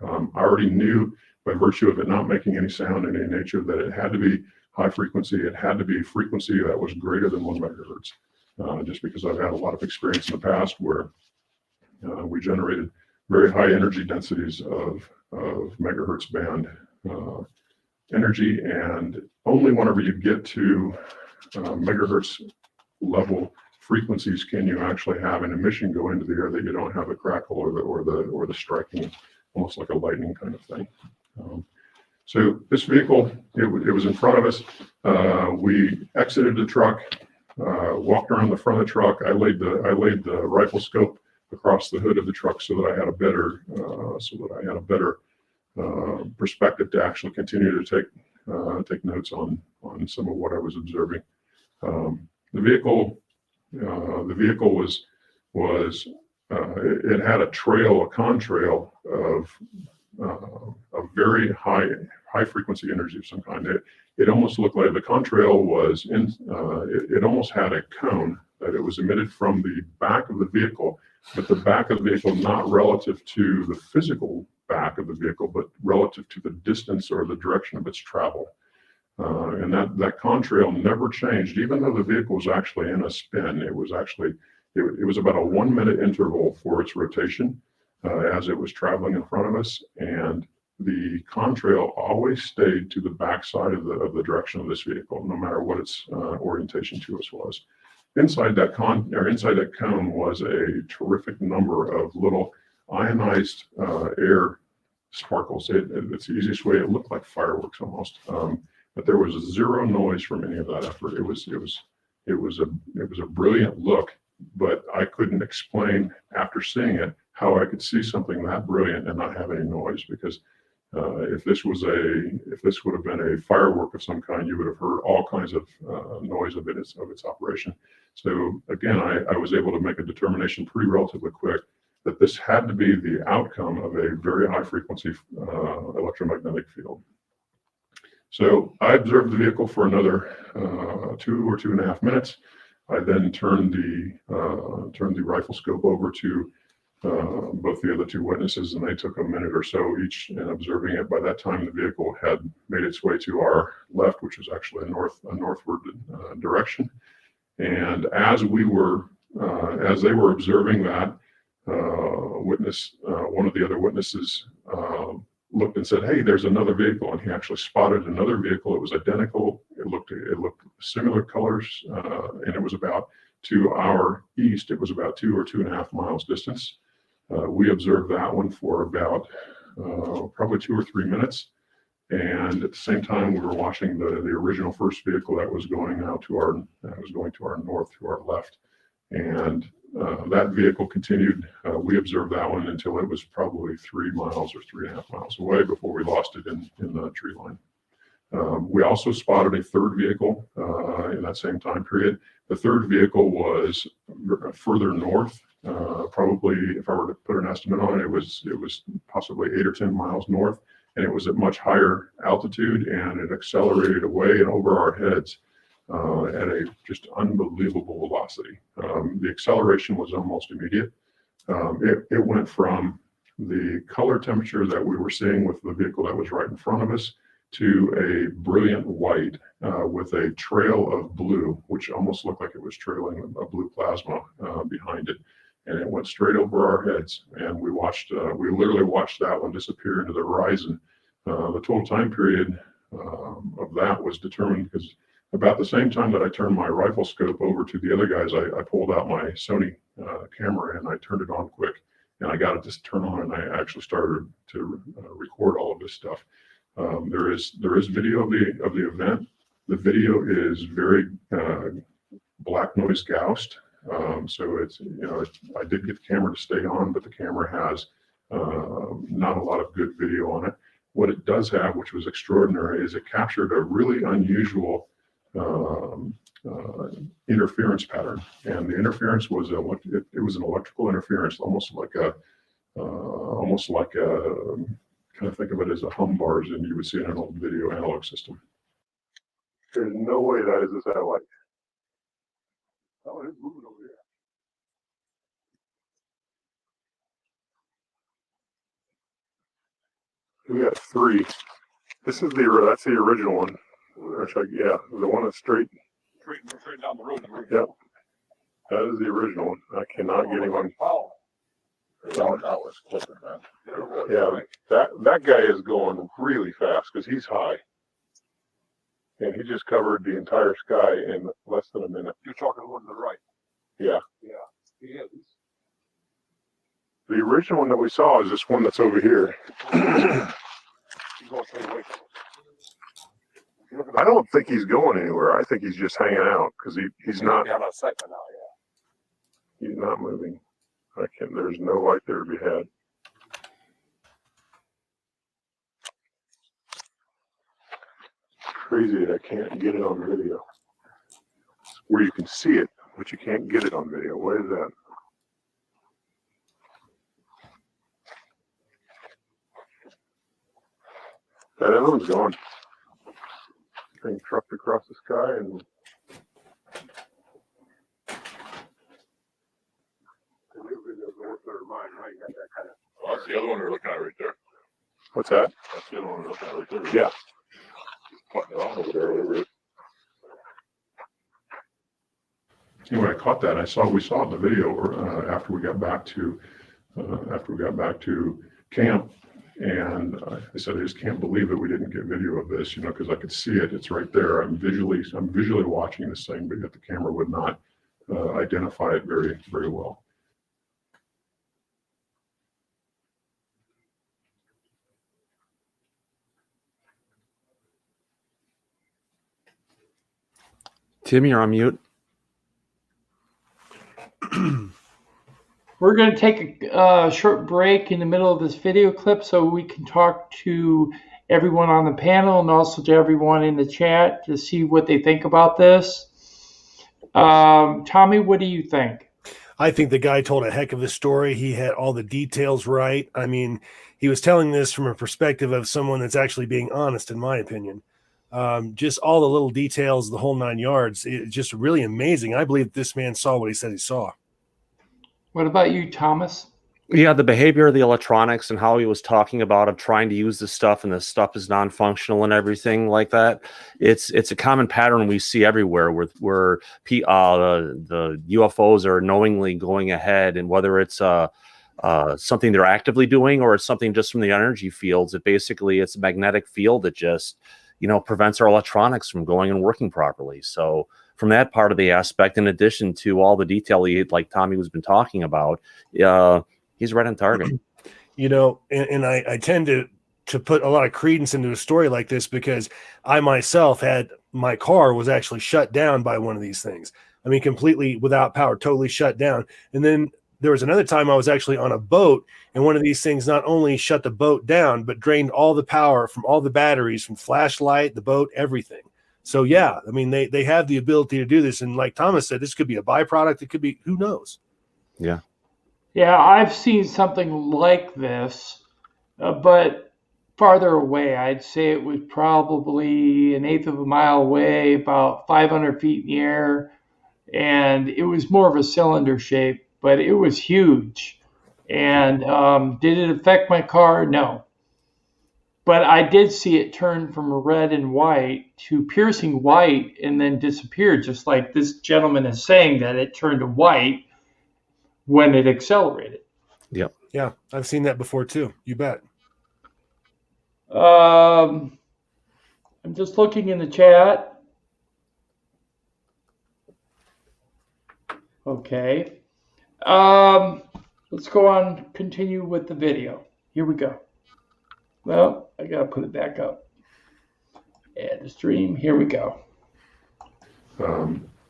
I already knew, by virtue of it not making any sound in any nature, that it had to be high frequency. It had to be frequency that was greater than 1 megahertz, just because I've had a lot of experience in the past where we generated very high energy densities of megahertz band energy, and only whenever you get to megahertz level frequencies can you actually have an emission go into the air that you don't have a crackle or the striking, almost like a lightning kind of thing. So this vehicle, it was in front of us. We exited the truck, walked around the front of the truck. I laid the rifle scope across the hood of the truck so that I had a better perspective to actually continue to take notes on some of what I was observing. The vehicle it had a contrail of very high frequency energy of some kind. It almost looked like the contrail was it almost had a cone that it was emitted from the back of the vehicle, but the back of the vehicle not relative to the physical back of the vehicle, but relative to the distance or the direction of its travel. And that contrail never changed, even though the vehicle was actually in a spin. It was about a 1 minute interval for its rotation as it was traveling in front of us, and the contrail always stayed to the back side of the direction of this vehicle, no matter what its orientation to us was. Inside that cone was a terrific number of little ionized air sparkles. It's the easiest way. It looked like fireworks almost. But there was zero noise from any of that effort. It was a brilliant look, but I couldn't explain after seeing it how I could see something that brilliant and not have any noise, because if this would have been a firework of some kind, you would have heard all kinds of noise of its operation. So again, I was able to make a determination pretty relatively quick that this had to be the outcome of a very high frequency electromagnetic field. So I observed the vehicle for another 2 or 2.5 minutes. I then turned the rifle scope over to both the other two witnesses, and they took a minute or so each in observing it. By that time, the vehicle had made its way to our left, which was actually a northward direction. And as they were observing that, one of the other witnesses looked and said, "Hey, there's another vehicle," and he actually spotted another vehicle. It was identical. It looked similar colors, and it was about to our east. It was about 2 or 2.5 miles distance. We observed that one for about probably 2 or 3 minutes, and at the same time, we were watching the original first vehicle that was going to our north, to our left, and that vehicle continued. We observed that one until it was probably 3 miles or 3.5 miles away before we lost it in the tree line. We also spotted a third vehicle in that same time period. The third vehicle was further north. Probably, if I were to put an estimate on it, it was possibly 8 or 10 miles north, and it was at much higher altitude, and it accelerated away and over our heads at a just unbelievable velocity. The acceleration was almost immediate. It went from the color temperature that we were seeing with the vehicle that was right in front of us to a brilliant white with a trail of blue, which almost looked like it was trailing a blue plasma behind it. And it went straight over our heads. And we literally watched that one disappear into the horizon. The total time period of that was determined because about the same time that I turned my rifle scope over to the other guys, I pulled out my Sony camera and I turned it on quick, and I got it to turn on, and I actually started to record all of this stuff. There is video of the event. The video is very black noise goused, so it's I did get the camera to stay on, but the camera has not a lot of good video on it. What it does have, which was extraordinary, is it captured a really unusual interference pattern, and the interference was it was an electrical interference, almost like a kind of think of it as a hum bars, and you would see in an old video analog system. There's no way that is a satellite. Oh, it's moving over here. We got 3. That's the original one. The one that's straight down the road. Yeah, that is the original one. I cannot get him on. That was clipping, man. Yeah, that guy is going really fast because he's high. And he just covered the entire sky in less than a minute.
You're talking the one to the right.
Yeah.
Yeah. He is.
The original one that we saw is this one that's over here.
He's going straight away.
I don't think he's going anywhere. I think he's just hanging out because he's not.
Out of sight by now, yeah.
He's not moving. There's no light there to be had. Crazy that I can't get it on video. Where you can see it, but you can't get it on video. What is that? That other one's gone. Thing trucked across the sky and
Oh, that's the other one we're looking at right there.
what's that?
That's the other one we're looking at right there.
Yeah.
Putting it on over there, whatever it is.
Anyway, I caught that. We saw it in the video after we got back to camp, and I said I just can't believe that we didn't get video of this, because I could see it. It's right there. I'm visually watching this thing, but yet the camera would not identify it very, very well.
Tim, you're on mute.
We're going to take a short break in the middle of this video clip so we can talk to everyone on the panel and also to everyone in the chat to see what they think about this. Tommy, what do you think?
I think the guy told a heck of a story. He had all the details right. I mean, he was telling this from a perspective of someone that's actually being honest, in my opinion. Just all the little details, the whole 9 yards. It's just really amazing. I believe this man saw what he said he saw.
What about you, Thomas?
Yeah, the behavior of the electronics and how he was talking about of trying to use this stuff and the stuff is non-functional and everything like that. It's a common pattern we see everywhere where the UFOs are knowingly going ahead, and whether it's something they're actively doing or it's something just from the energy fields, it's a magnetic field that just prevents our electronics from going and working properly. So from that part of the aspect, in addition to all the detail like Tommy has been talking about, he's right on target.
And I tend to put a lot of credence into a story like this because I myself my car was actually shut down by one of these things. I mean, completely without power, totally shut down. And then there was another time I was actually on a boat, and one of these things not only shut the boat down, but drained all the power from all the batteries, from flashlight, the boat, everything. So yeah, I mean, they have the ability to do this. And like Thomas said, this could be a byproduct. It could be, who knows?
Yeah.
Yeah, I've seen something like this, but farther away. I'd say it was probably 1/8 of a mile away, about 500 feet in the air. And it was more of a cylinder shape, but it was huge. And did it affect my car? No. But I did see it turn from red and white to piercing white and then disappeared, just like this gentleman is saying that it turned to white when it accelerated.
Yep.
Yeah, I've seen that before too. You bet.
I'm just looking in the chat. Okay. Let's go on, continue with the video. Here we go. Well, I gotta put it back up. Add the stream. Here we go.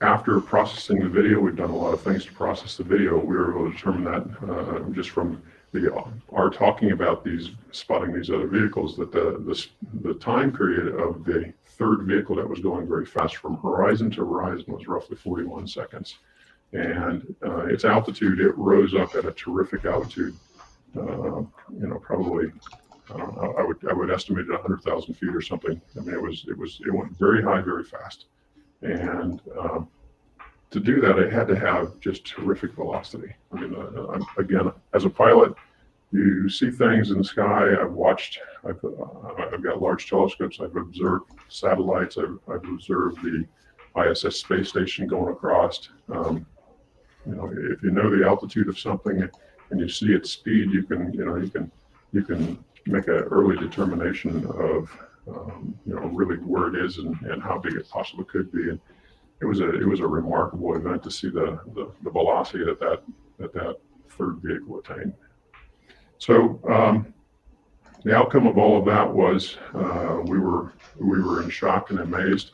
After processing the video, we've done a lot of things to process the video. We were able to determine that just from our talking about spotting these other vehicles, that the time period of the third vehicle that was going very fast from horizon to horizon was roughly 41 seconds. And its altitude, it rose up at a terrific altitude, probably, I don't know, I would estimate it 100,000 feet or something. I mean, it went very high, very fast. And to do that, it had to have just terrific velocity. I mean, again, as a pilot, you see things in the sky. I've got large telescopes. I've observed satellites. I've observed the ISS space station going across. If you know the altitude of something, and you see its speed, you can make an early determination of really where it is and how big it possibly could be. And it was a remarkable event to see the velocity that third vehicle attained. So the outcome of all of that was we were in shock and amazed.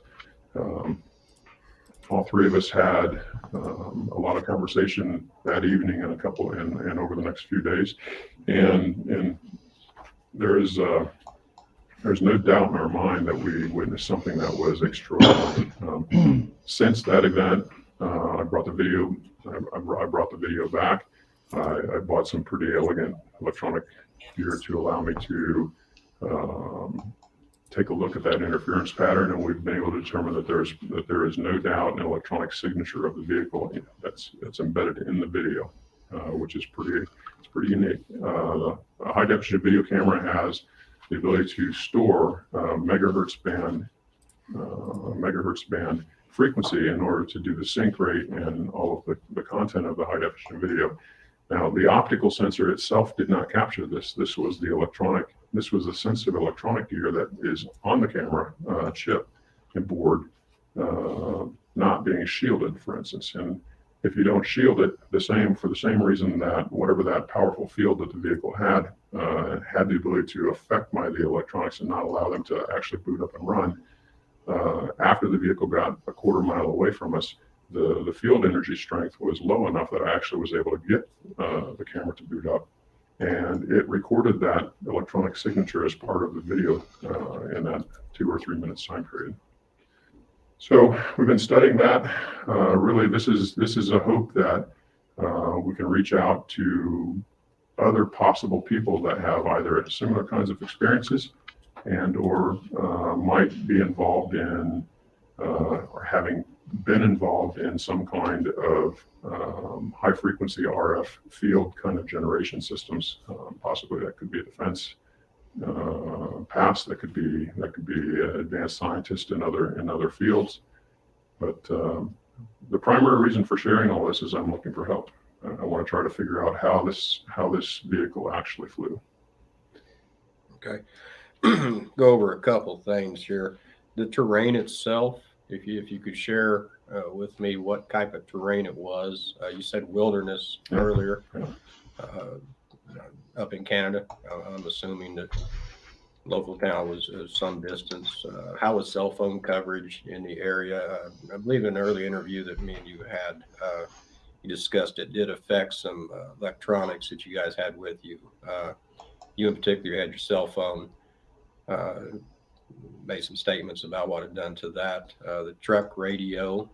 All three of us had a lot of conversation that evening and and over the next few days, and there's no doubt in our mind that we witnessed something that was extraordinary. Since that event, I brought the video back. I bought some pretty elegant electronic gear to allow me to take a look at that interference pattern, and we've been able to determine that there is no doubt an electronic signature of the vehicle that's embedded in the video, which is pretty unique. A high definition video camera has the ability to store megahertz band frequency in order to do the sync rate and all of the content of the high definition video. Now, the optical sensor itself did not capture this. This was the sensitive electronic gear that is on the camera chip and board, not being shielded, for instance. And if you don't shield it for the same reason that whatever that powerful field that the vehicle had the ability to affect the electronics and not allow them to actually boot up and run, after the vehicle got a quarter mile away from us, the field energy strength was low enough that I actually was able to get the camera to boot up, and it recorded that electronic signature as part of the video in that 2 or 3 minutes time period. So we've been studying that. Really, this is a hope that we can reach out to other possible people that have either similar kinds of experiences and or might be involved in or having been involved in some kind of high frequency RF field kind of generation systems. Possibly that could be a defense past, that could be advanced scientists in other fields. But the primary reason for sharing all this is I'm looking for help. I want to try to figure out how this vehicle actually flew.
Okay. Go over a couple things here. The terrain itself, if you could share with me what type of terrain it was. You said wilderness earlier, up in Canada. I'm assuming that local town was some distance. How was cell phone coverage in the area? I believe in an early interview that me and you had, you discussed it did affect some electronics that you guys had with you. You in particular had your cell phone. Made some statements about what it done to that. The truck radio,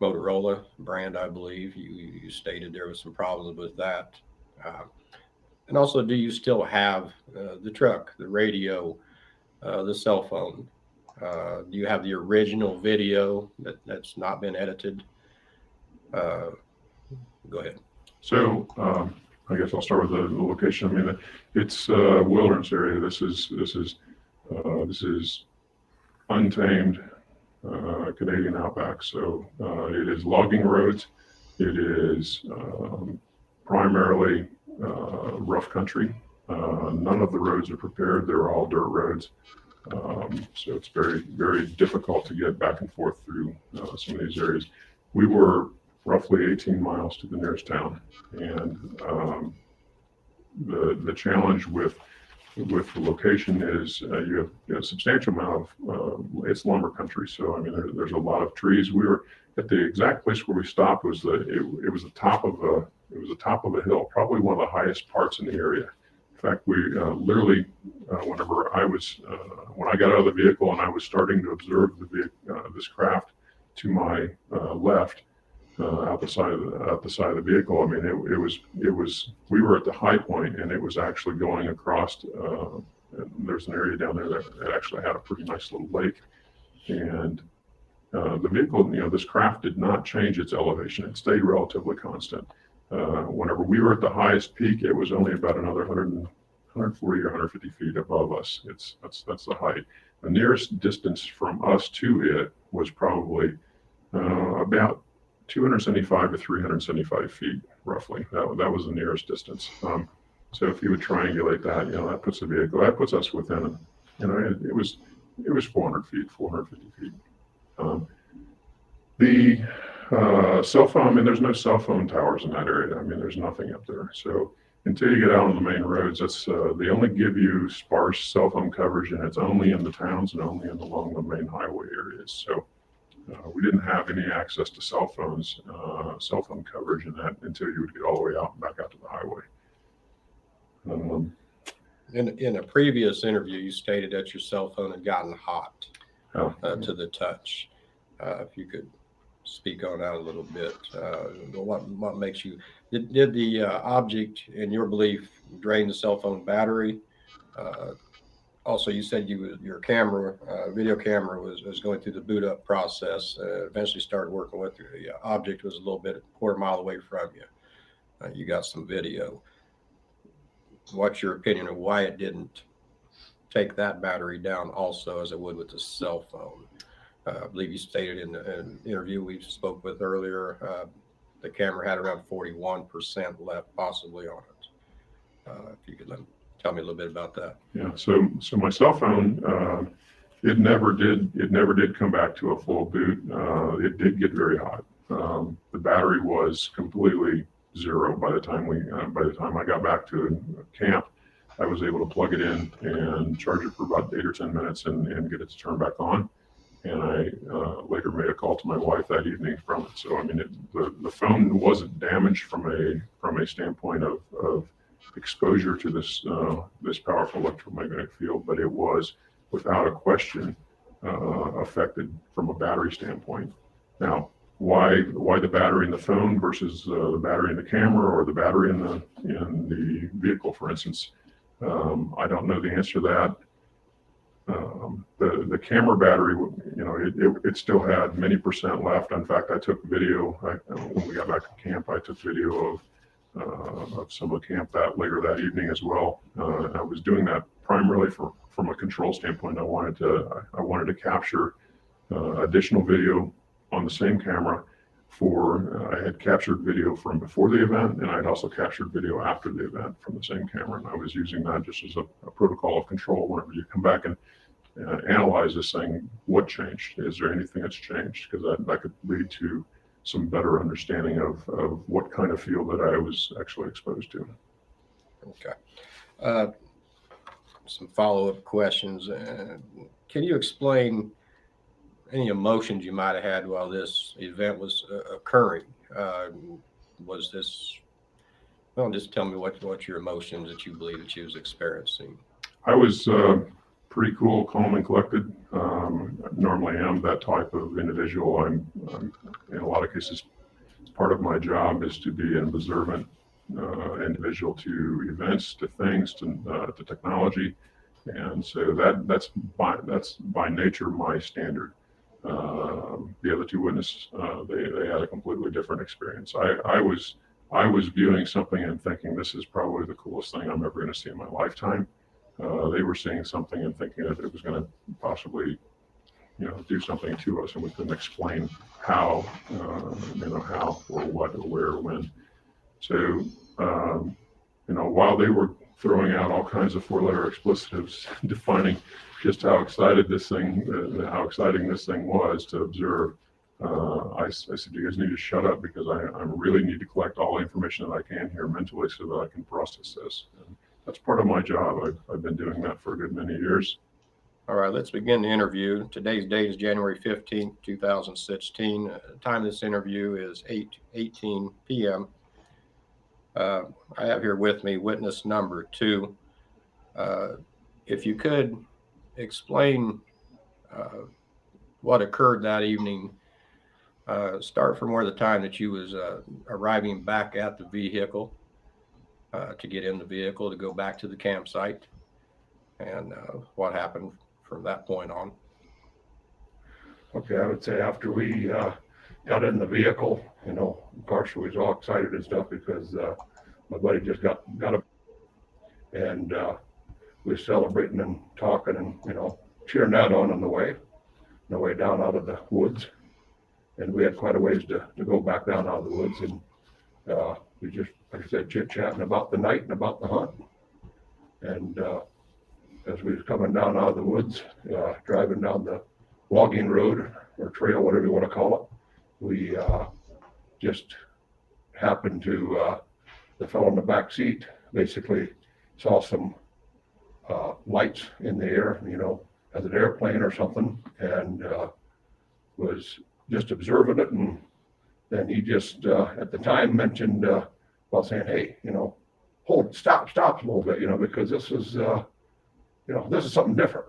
Motorola brand, I believe, you stated there was some problems with that. And also, do you still have the truck, the radio, the cell phone? Do you have the original video that's not been edited? Go ahead.
So I guess I'll start with the location. I mean, it's a wilderness area. This is untamed Canadian outback. So it is logging roads. It is primarily rough country. None of the roads are prepared. They're all dirt roads. So it's very, very difficult to get back and forth through some of these areas. We were roughly 18 miles to the nearest town. And the challenge with the location is you have a substantial amount of it's lumber country. So I mean, there's a lot of trees. We were at the exact place where we stopped was it was the top of a hill, probably one of the highest parts in the area. In fact, we literally whenever when I got out of the vehicle and I was starting to observe this craft to my left. Out the side of the vehicle. I mean, it was we were at the high point, and it was actually going across. There's an area down there that actually had a pretty nice little lake, and the vehicle, this craft did not change its elevation; it stayed relatively constant. Whenever we were at the highest peak, it was only about another 140 or 150 feet above us. That's the height. The nearest distance from us to it was probably about 275 to 375 feet, roughly. That was the nearest distance. So if you would triangulate that, you know, that puts the vehicle, that puts us within, you know, it was 400 feet, 450 feet. The cell phone, I mean, there's no cell phone towers in that area. I mean, there's nothing up there. So until you get out on the main roads, that's they only give you sparse cell phone coverage, and it's only in the towns and only along the main highway areas. So we didn't have any access to cell phones, cell phone coverage in that until you would get all the way out and back out to the highway.
In a previous interview, you stated that your cell phone had gotten hot to the touch. If you could speak on that a little bit. What makes you, did the object, in your belief, drain the cell phone battery? Also, you said your camera, video camera was going through the boot up process. Eventually started working with the object was a little bit a quarter mile away from you. You got some video. What's your opinion of why it didn't take that battery down also as it would with the cell phone? I believe you stated in an interview we spoke with earlier, the camera had around 41% left possibly on it. If you could tell me a little bit about that.
Yeah, so my cell phone, it never did come back to a full boot. It did get very hot. The battery was completely zero by the time I got back to camp. I was able to plug it in and charge it for about 8 or 10 minutes and get it to turn back on. And I later made a call to my wife that evening from it. So I mean, the phone wasn't damaged from a standpoint of exposure to this powerful electromagnetic field, but it was without a question affected from a battery standpoint. Now, why the battery in the phone versus the battery in the camera or the battery in the vehicle, for instance? I don't know the answer to that. The camera battery, you know, it still had many percent left. In fact, I took video when we got back to camp. I took video of some of the camp later that evening as well. I was doing that primarily from a control standpoint. I wanted to capture additional video on the same camera. I had captured video from before the event, and I'd also captured video after the event from the same camera. And I was using that just as a protocol of control. Whenever you come back and analyze this thing, what changed? Is there anything that's changed? Because that could lead to some better understanding of what kind of field that I was actually exposed to.
Okay. Some follow-up questions. Can you explain any emotions you might have had while this event was occurring? Was this, well, just tell me what your emotions that you believe that you was experiencing.
I was pretty cool, calm, and collected. Normally am that type of individual. I'm in a lot of cases, part of my job is to be an observant individual to events, to things, to technology, and so that's by nature my standard. The other two witnesses, they had a completely different experience. I was viewing something and thinking this is probably the coolest thing I'm ever going to see in my lifetime. They were seeing something and thinking that it was going to possibly, you know, do something to us, and we couldn't explain how, how or what or where or when. So, you know, while they were throwing out all kinds of 4-letter explicitives defining just how exciting this thing was to observe, I said, you guys need to shut up because I really need to collect all the information that I can here mentally so that I can process this. And that's part of my job. I've been doing that for a good many years.
All right, let's begin the interview. Today's date is January 15th, 2016. The time of this interview is 8:18 p.m. I have here with me witness number 2. If you could explain what occurred that evening, start from where the time that you was arriving back at the vehicle to get in the vehicle to go back to the campsite, and what happened from that point on.
Okay, I would say after we got in the vehicle, you know, of course we was all excited and stuff because my buddy just got up, and we were celebrating and talking and, you know, cheering that on the way down out of the woods. and we had quite a ways to go back down out of the woods, and we just, like I said, chit-chatting about the night and about the hunt. And as we was coming down out of the woods, driving down the logging road or trail, whatever you want to call it, we just happened to, the fellow in the back seat basically saw some lights in the air, you know, as an airplane or something, and was just observing it. And then he just, at the time, mentioned, well, saying, hey, you know, hold, stop a little bit, you know, because this is, you know, this is something different,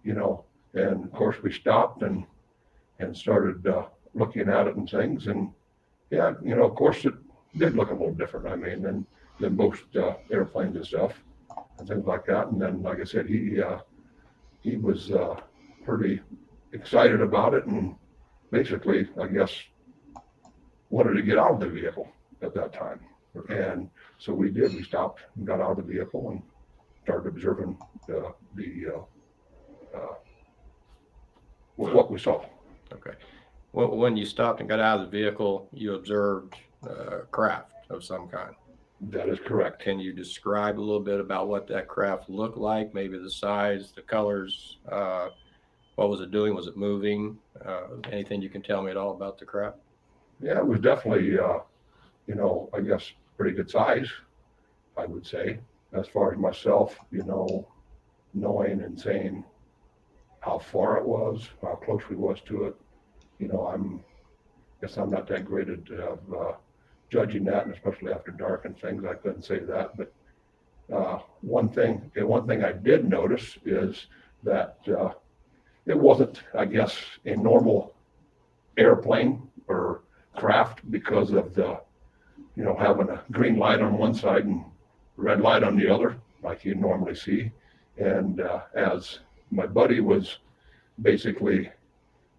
you know. And of course we stopped and started looking at it and things. And yeah, you know, of course it did look a little different. I mean, than most airplanes and stuff and things like that. And then, like I said, he was pretty excited about it, and basically, I guess, wanted to get out of the vehicle at that time. And so we did. We stopped and got out of the vehicle and started observing what we saw.
Okay. Well, when you stopped and got out of the vehicle, you observed craft of some kind.
That is correct.
Can you describe a little bit about what that craft looked like? Maybe the size, the colors, what was it doing? Was it moving? Anything you can tell me at all about the craft?
Yeah, it was definitely, you know, I guess pretty good size, I would say. As far as myself, you know, knowing and saying how far it was, how close we was to it, you know, I guess I'm not that great at judging that, and especially after dark and things, I couldn't say that. But one thing I did notice is that it wasn't, I guess, a normal airplane or craft because of the, you know, having a green light on one side and red light on the other, like you normally see. And as my buddy was basically,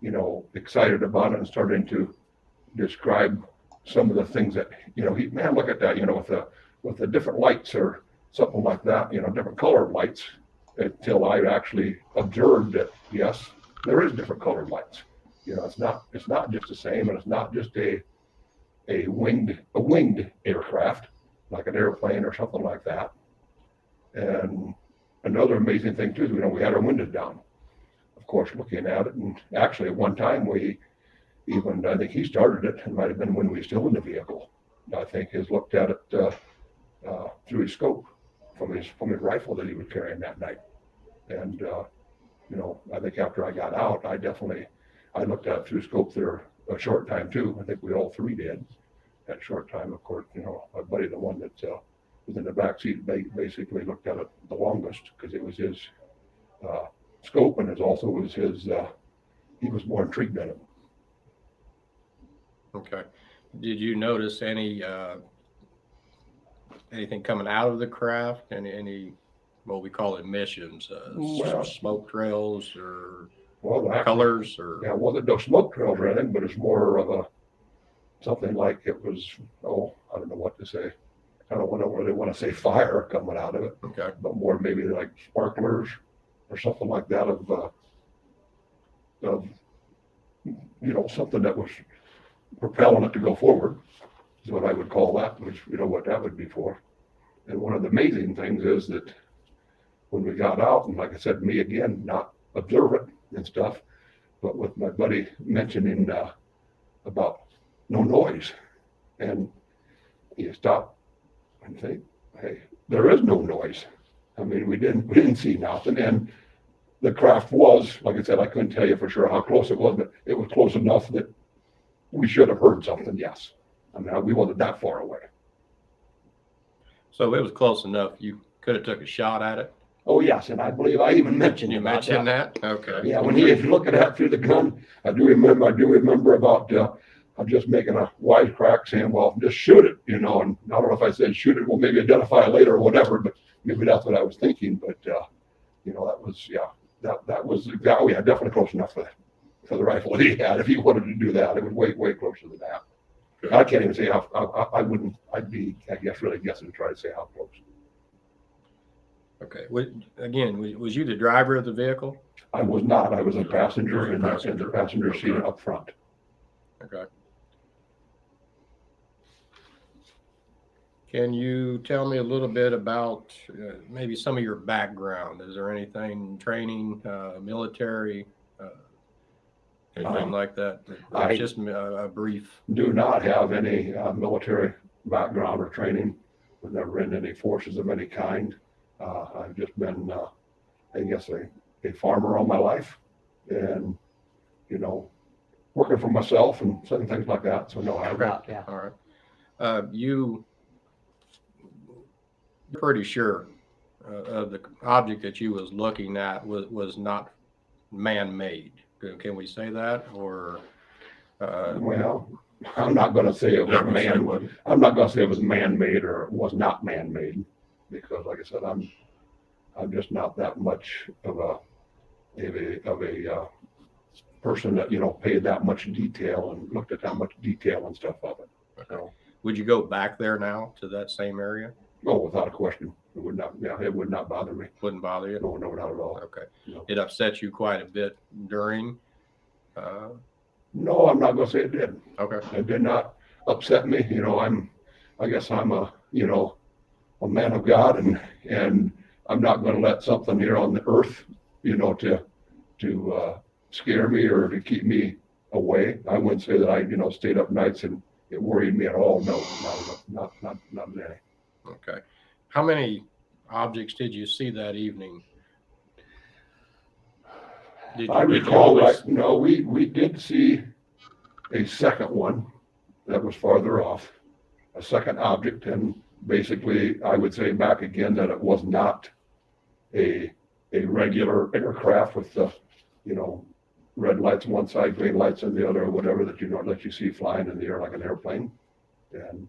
you know, excited about it and starting to describe some of the things that, you know, man, look at that, you know, with the different lights or something like that, you know, different colored lights, until I actually observed that, yes, there is different colored lights. You know, it's not just the same, and it's not just a winged aircraft like an airplane or something like that. And another amazing thing too is, you know, we had our windows down, of course, looking at it. And actually at one time we even, I think he started it, it might have been when we were still in the vehicle, I think, has looked at it through his scope from his rifle that he was carrying that night. And you know, I think after I got out, I looked at it through scope there a short time too. I think we all three did at short time. Of course, you know, my buddy, the one that was in the back seat, basically looked at it the longest because it was his scope, and it also was his, he was more intrigued in it.
Okay. Did you notice anything coming out of the craft? Any what we call emissions, smoke trails or colors? Or
yeah, well, no smoke trails or anything, but it's more of a something like it was, I don't know what to say. I don't really want to say fire coming out of it.
Okay.
But more maybe like sparklers or something like that of you know, something that was propelling it to go forward is what I would call that, which, you know, what that would be for. And one of the amazing things is that when we got out, and like I said, me again, not observant and stuff, but with my buddy mentioning about no noise, and you stop and say, hey, there is no noise. I mean, we didn't see nothing. And the craft was, like I said, I couldn't tell you for sure how close it was, but it was close enough that we should have heard something, yes. I mean, we wasn't that far away.
So it was close enough. You could have took a shot at it.
Oh, yes, and I believe I even mentioned
You mentioned that? Okay.
Yeah, when he was looking at through the gun, I do remember about I'm just making a wisecrack saying, well, just shoot it, you know. And I don't know if I said shoot it, well, maybe identify it later or whatever, but maybe that's what I was thinking. But you know, that was, yeah, that was, oh yeah, definitely close enough for the rifle that he had. If he wanted to do that, it was way closer than that. Okay. I can't even say how, I'd be, I guess, really guessing to try to say how close.
Okay. Again, was you the driver of the vehicle?
I was not. I was a passenger in the passenger seat up front.
Okay. Can you tell me a little bit about maybe some of your background? Is there anything, training, military, anything like that?
I
Just a brief.
do not have any military background or training. I've never been in any forces of any kind. I've just been, I guess, a farmer all my life, and working for myself and certain things like that. So no, I
Yeah. All right. You pretty sure of the object that you was looking at was not man-made. Can we say that, or?
Well, I'm not going to say it was man. I'm not going to say it was man-made or it was not man-made, because, like I said, I'm just not that much of a person that paid that much detail and looked at that much detail and stuff of it. So,
would you go back there now to that same area?
oh, without a question, it would not. Yeah, it would not bother me.
Wouldn't bother you?
No, not at all.
Okay.
No.
It upset you quite a bit during.
No, I'm not going to say it did.
Okay.
It did not upset me. I guess I'm a man of God, and I'm not going to let something here on the earth, to scare me or to keep me away. I wouldn't say that I, stayed up nights and it worried me at all. No, not any.
Okay. How many objects did you see that evening?
I recall, we did see a second one that was farther off, a second object, and basically I would say back again that it was not a regular aircraft with the, red lights on one side, green lights on the other, or whatever that you see flying in the air like an airplane. And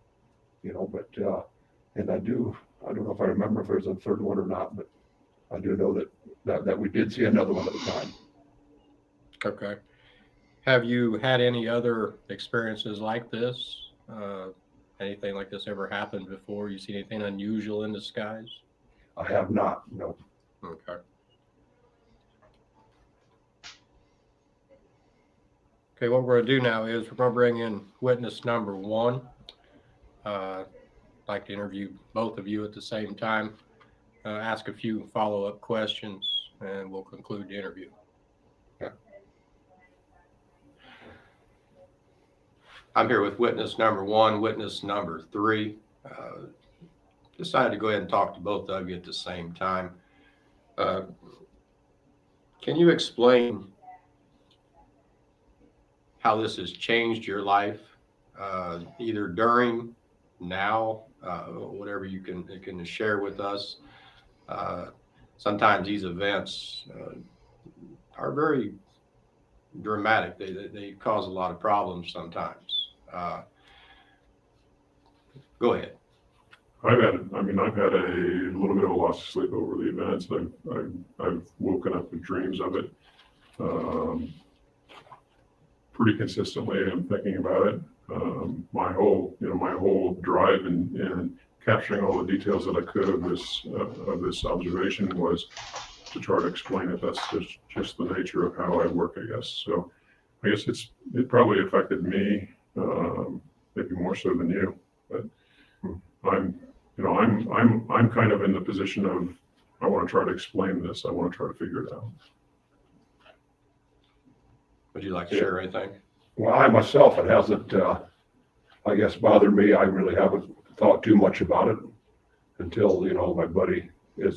and I don't know if I remember if there was a third one or not, but I do know that we did see another one at the time.
Okay. Have you had any other experiences like this? Anything like this ever happened before? You seen anything unusual in the skies?
I have not, no.
Okay. Okay, what we're going to do now is we're going to bring in witness number one. I'd like to interview both of you at the same time, ask a few follow-up questions, and we'll conclude the interview.
Okay.
I'm here with witness number one, witness number three. Decided to go ahead and talk to both of you at the same time. Can you explain how this has changed your life, either during, now, whatever you can share with us? Sometimes these events are very dramatic. They cause a lot of problems sometimes. Go ahead.
I've had a little bit of a loss of sleep over the events. I've woken up with dreams of it. Pretty consistently, I'm thinking about it. My whole drive in capturing all the details that I could of this observation was to try to explain it. That's just the nature of how I work, I guess. So I guess it probably affected me, maybe more so than you. But I'm kind of in the position of, I want to try to explain this. I want to try to figure it out.
Would you like to share anything?
Well, I myself, it hasn't, I guess, bothered me. I really haven't thought too much about it until, my buddy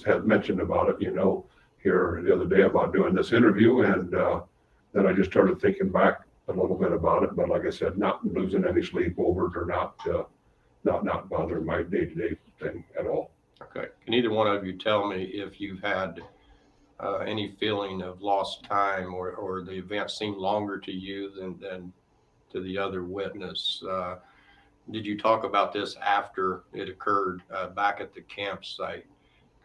had mentioned about it, here the other day about doing this interview. And then I just started thinking back a little bit about it. But like I said, not losing any sleep over it or not bothering my day-to-day thing at all.
Okay. Can either one of you tell me if you've had any feeling of lost time, or the event seemed longer to you than to the other witness? Did you talk about this after it occurred back at the campsite?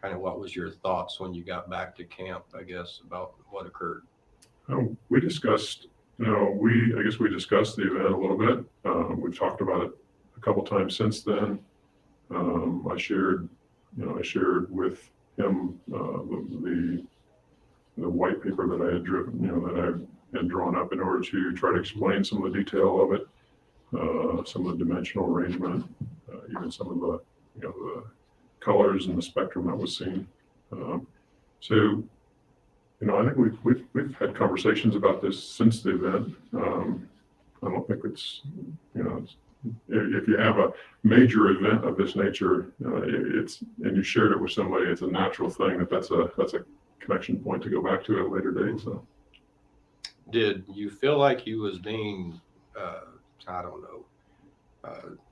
Kind of what was your thoughts when you got back to camp, I guess, about what occurred?
We discussed, I guess we discussed the event a little bit. We've talked about it a couple times since then. I shared with him the white paper that I had driven, that and drawn up in order to try to explain some of the detail of it, some of the dimensional arrangement, even some of the, the colors and the spectrum that was seen. So, I think we've had conversations about this since the event. I don't think it's, if you have a major event of this nature, and you shared it with somebody, it's a natural thing that's a connection point to go back to at a later date. So,
did you feel like you was being, I don't know,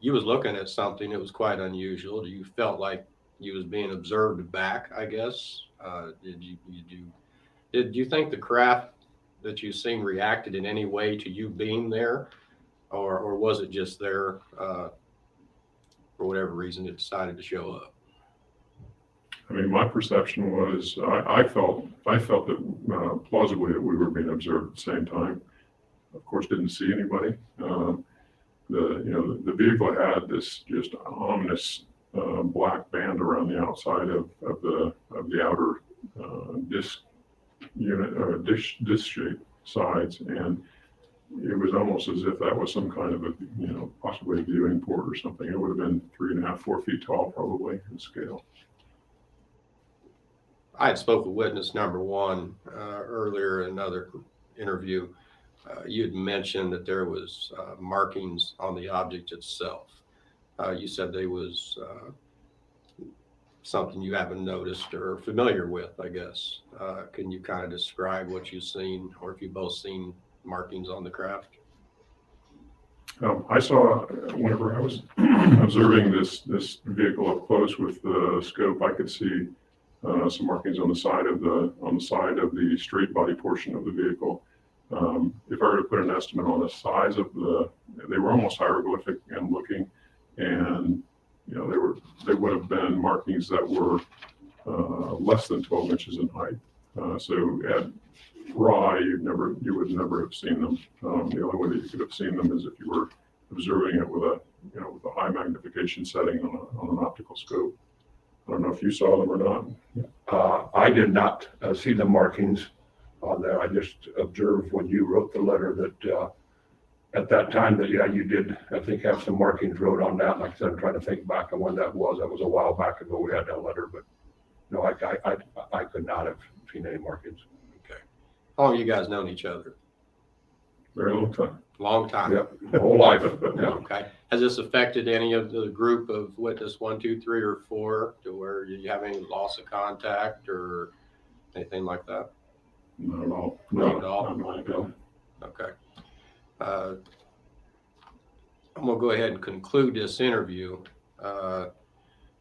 you was looking at something that was quite unusual? Do you felt like you was being observed back, I guess? Did you think the craft that you seen reacted in any way to you being there, or was it just there for whatever reason it decided to show up?
I mean, my perception was I felt that plausibly that we were being observed at the same time. Of course, didn't see anybody. The vehicle had this just ominous black band around the outside of the outer disc unit or disc shaped sides, and it was almost as if that was some kind of a possibly a viewing port or something. It would have been 3.5, 4 feet tall probably in scale.
I had spoke with witness number one earlier in another interview. You had mentioned that there was markings on the object itself. You said they was something you haven't noticed or familiar with, I guess. Can you kind of describe what you've seen, or if you both seen markings on the craft?
I saw, whenever I was observing this vehicle up close with the scope, I could see some markings on the side of the straight body portion of the vehicle. If I were to put an estimate on the size of they were almost hieroglyphic and looking, and they would have been markings that were less than 12 inches in height. So at raw, you would never have seen them. The only way that you could have seen them is if you were observing it with a high magnification setting on an optical scope. I don't know if you saw them or not.
I did not see the markings on there. I just observed when you wrote the letter that at that time that, you did, I think, have some markings wrote on that. Like I said, I'm trying to think back on when that was. That was a while back ago we had that letter, but no, I could not have seen any markings.
Okay. How long have you guys known each other?
Very long time.
Long time.
Yeah, the whole life. Yeah.
Okay. Has this affected any of the group of witness 1, 2, 3, or 4 to where you have any loss of contact or anything like that?
Not at all.
Not at all?
Not at all.
Okay. I'm going to go ahead and conclude this interview. I'd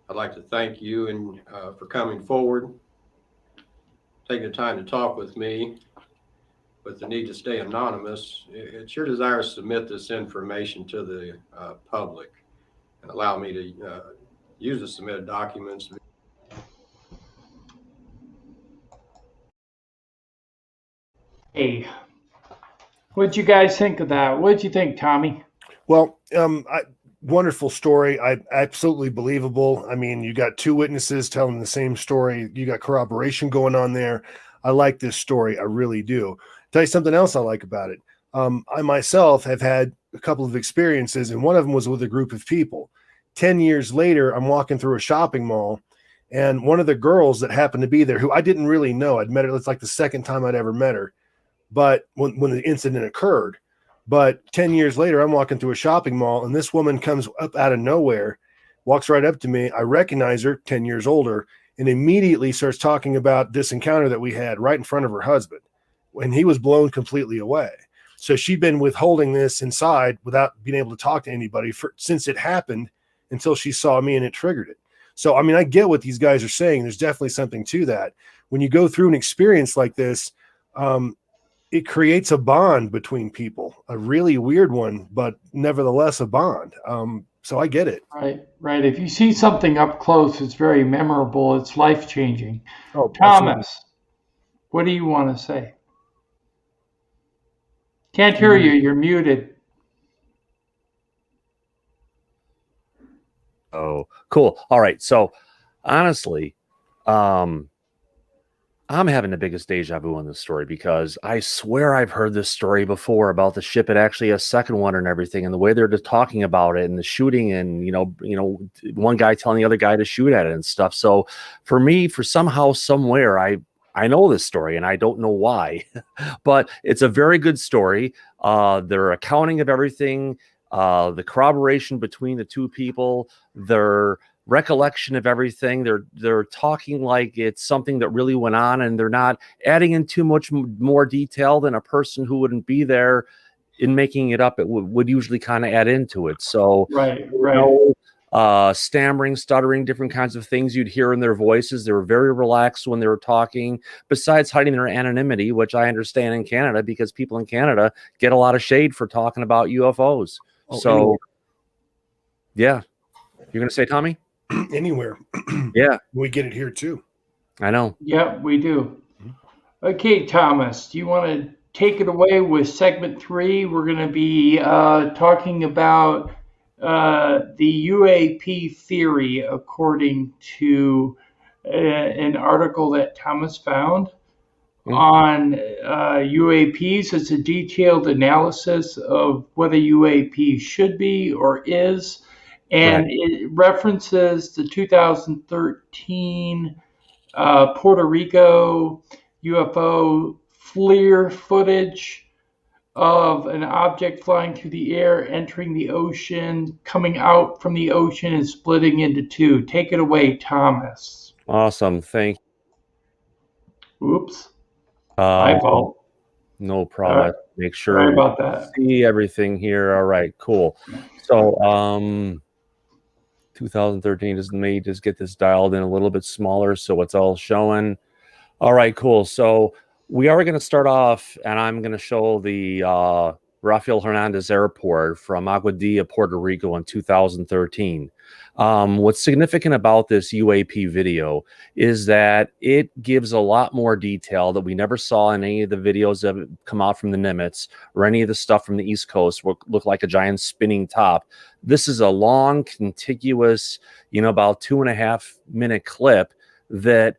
like to thank you and for coming forward, taking the time to talk with me. With the need to stay anonymous, it's your desire to submit this information to the public and allow me to use the submitted documents.
Hey, what'd you guys think of that? What'd you think, Tommy?
Well, wonderful story. Absolutely believable. I mean, you got two witnesses telling the same story. You got corroboration going on there. I like this story. I really do. Tell you something else I like about it. I myself have had a couple of experiences, and one of them was with a group of people. 10 years later, I'm walking through a shopping mall, and one of the girls that happened to be there, who I didn't really know, I'd met her, it's like the second time I'd ever met her, but when the incident occurred. But 10 years later, I'm walking through a shopping mall, and this woman comes up out of nowhere, walks right up to me. I recognize her, 10 years older, and immediately starts talking about this encounter that we had right in front of her husband when he was blown completely away. So she'd been withholding this inside without being able to talk to anybody since it happened until she saw me and it triggered it. So, I mean, I get what these guys are saying. There's definitely something to that. When you go through an experience like this, it creates a bond between people, a really weird one, but nevertheless a bond. So I get it.
Right. If you see something up close, it's very memorable. It's life-changing.
Oh,
Thomas, absolutely. What do you want to say? Can't hear you. You're muted.
Oh, cool. All right. So honestly, I'm having the biggest deja vu on this story because I swear I've heard this story before about the ship. It actually a second one and everything, and the way they're just talking about it and the shooting, and one guy telling the other guy to shoot at it and stuff. So for me, for somehow, somewhere, I know this story and I don't know why, but it's a very good story. Their accounting of everything, the corroboration between the two people, their recollection of everything, they're talking like it's something that really went on, and they're not adding in too much more detail than a person who wouldn't be there in making it up. It would usually kind of add into it. So
Right.
stammering, stuttering, different kinds of things you'd hear in their voices. They were very relaxed when they were talking, besides hiding their anonymity, which I understand in Canada, because people in Canada get a lot of shade for talking about UFOs. So yeah, you're gonna say, Tommy?
Anywhere.
Yeah,
we get it here too.
I know.
Yeah, we do. Okay, Thomas, do you want to take it away with segment 3? We're going to be talking about the UAP theory according to an article that Thomas found on UAPs. It's a detailed analysis of whether UAP should be or is. And it references the 2013 Puerto Rico UFO FLIR footage of an object flying through the air, entering the ocean, coming out from the ocean, and splitting into two. Take it away, Thomas.
Awesome. Thank
you. Oops. My fault.
No problem. Make sure.
Sorry about that.
See everything here. All right, cool. So 2013, let me just get this dialed in a little bit smaller so it's all showing. All right, cool. So we are going to start off, and I'm going to show the Rafael Hernandez Airport from Aguadilla, Puerto Rico in 2013. What's significant about this UAP video is that it gives a lot more detail that we never saw in any of the videos that have come out from the Nimitz or any of the stuff from the East Coast, what looked like a giant spinning top. This is a long, contiguous, about 2.5 minute clip that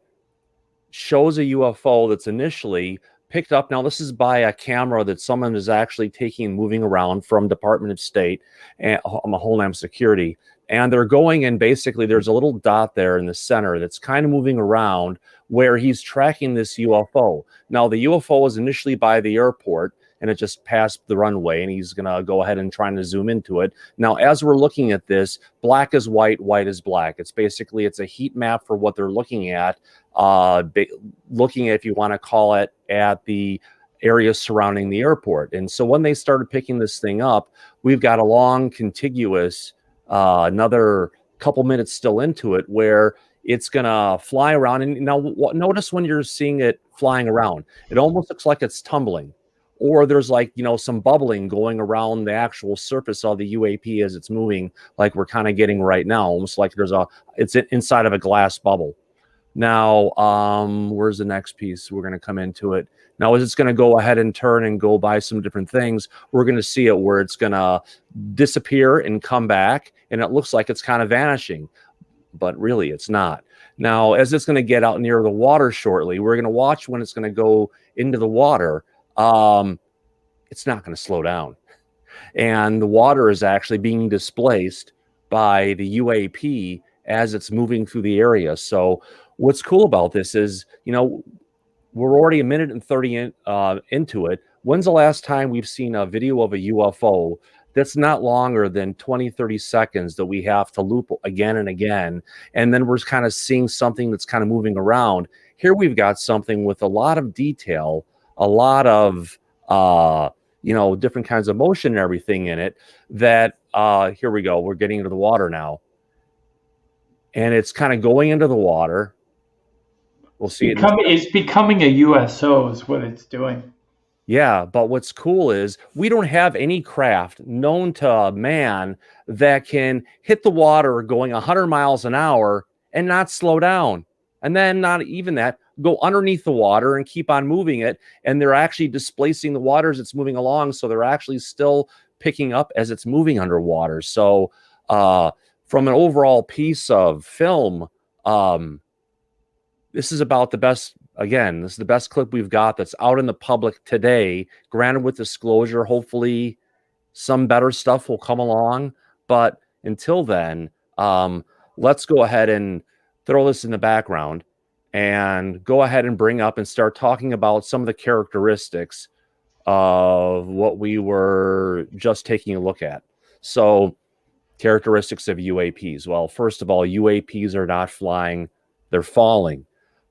shows a UFO that's initially picked up. Now, this is by a camera that someone is actually taking, moving around from Department of State and Homeland Security. And they're going, and basically there's a little dot there in the center that's kind of moving around where he's tracking this UFO. Now, the UFO was initially by the airport, and it just passed the runway, and he's going to go ahead and trying to zoom into it. Now, as we're looking at this, black is white, white is black. It's basically, it's a heat map for what they're looking at, looking at, if you want to call it, at the areas surrounding the airport. And so when they started picking this thing up, we've got a long, contiguous, another couple minutes still into it, where it's going to fly around. And now notice when you're seeing it flying around, it almost looks like it's tumbling. Or there's like, some bubbling going around the actual surface of the UAP as it's moving, like we're kind of getting right now, almost like it's inside of a glass bubble. Now, where's the next piece? We're going to come into it. Now, as it's going to go ahead and turn and go by some different things, we're going to see it where it's going to disappear and come back, and it looks like it's kind of vanishing, but really it's not. Now, as it's going to get out near the water shortly, we're going to watch when it's going to go into the water. It's not going to slow down, and the water is actually being displaced by the UAP as it's moving through the area. So what's cool about this is, we're already 1 minute and 30 into it. When's the last time we've seen a video of a UFO that's not longer than 20-30 seconds that we have to loop again and again, and then we're kind of seeing something that's kind of moving around? Here we've got something with a lot of detail, a lot of different kinds of motion and everything in it, that here we go, we're getting into the water now, and it's kind of going into the water. We'll see.
It's becoming a USO is what it's doing.
Yeah, but what's cool is we don't have any craft known to man that can hit the water going 100 miles an hour and not slow down, and then not even that, go underneath the water and keep on moving it. And they're actually displacing the water as it's moving along, so they're actually still picking up as it's moving underwater. So from an overall piece of film, this is about the best. Again, this is the best clip we've got that's out in the public today. Granted, with disclosure, hopefully some better stuff will come along. But until then, let's go ahead and throw this in the background and go ahead and bring up and start talking about some of the characteristics of what we were just taking a look at. So, characteristics of UAPs. Well, first of all, UAPs are not flying, they're falling.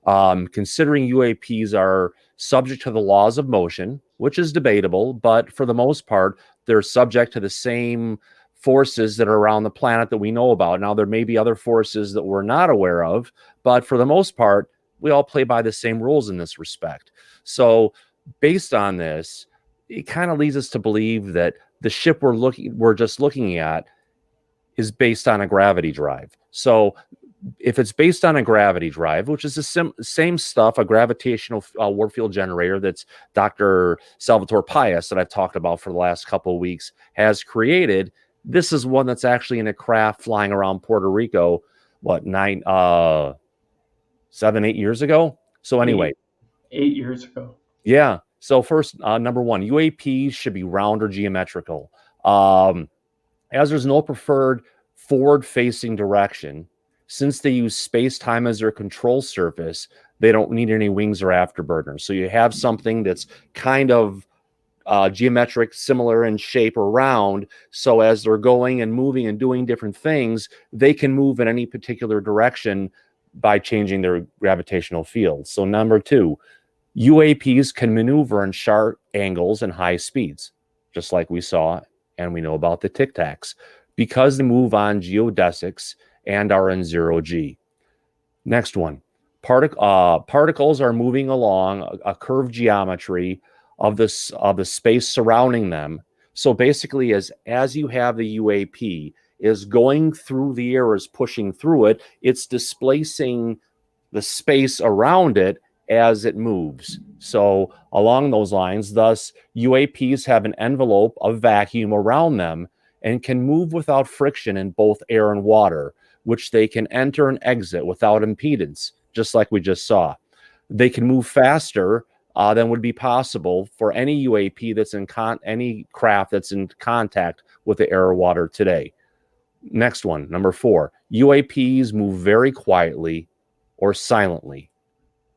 Considering UAPs are subject to the laws of motion, which is debatable, but for the most part, they're subject to the same forces that are around the planet that we know about. Now, there may be other forces that we're not aware of, but for the most part, we all play by the same rules in this respect. So, based on this, it kind of leads us to believe that the ship we're just looking at is based on a gravity drive. So if it's based on a gravity drive, which is the same stuff, a gravitational warp field generator that's Dr. Salvatore Pais that I've talked about for the last couple of weeks has created, this is one that's actually in a craft flying around Puerto Rico, 7, 8 years ago? So anyway.
8 years ago.
Yeah. So first, number one, UAPs should be round or geometrical. As there's no preferred forward-facing direction, since they use space-time as their control surface, they don't need any wings or afterburners. So you have something that's kind of geometric, similar in shape or round. So as they're going and moving and doing different things, they can move in any particular direction by changing their gravitational field. So number two, UAPs can maneuver in sharp angles and high speeds, just like we saw and we know about the Tic Tacs, because they move on geodesics and are in zero G. Next one, particles are moving along a curved geometry of the space surrounding them. So basically, as you have the UAP is going through the air, is pushing through it, it's displacing the space around it as it moves. So along those lines, thus UAPs have an envelope of vacuum around them and can move without friction in both air and water, which they can enter and exit without impedance, just like we just saw. They can move faster than would be possible for any UAP that's in any craft that's in contact with the air or water today. Next one, number 4, UAPs move very quietly or silently.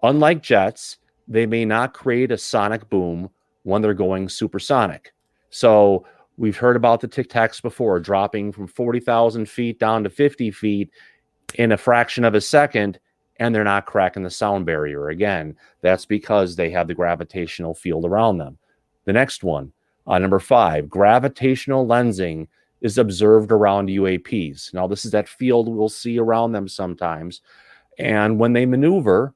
Unlike jets, they may not create a sonic boom when they're going supersonic. So we've heard about the Tic Tacs before, dropping from 40,000 feet down to 50 feet in a fraction of a second, and they're not cracking the sound barrier. Again, that's because they have the gravitational field around them. The next one, number 5, gravitational lensing is observed around UAPs. Now, this is that field we'll see around them sometimes. And when they maneuver,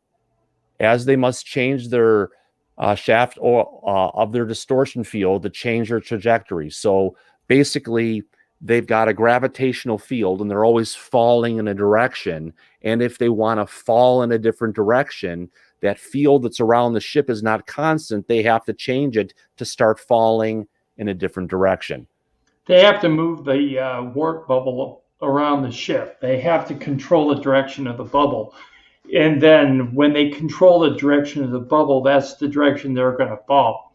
as they must change their shaft of their distortion field to change their trajectory. So basically, they've got a gravitational field and they're always falling in a direction. And if they want to fall in a different direction, that field that's around the ship is not constant. They have to change it to start falling in a different direction.
They have to move the warp bubble around the ship. They have to control the direction of the bubble. And then when they control the direction of the bubble, that's the direction they're going to fall.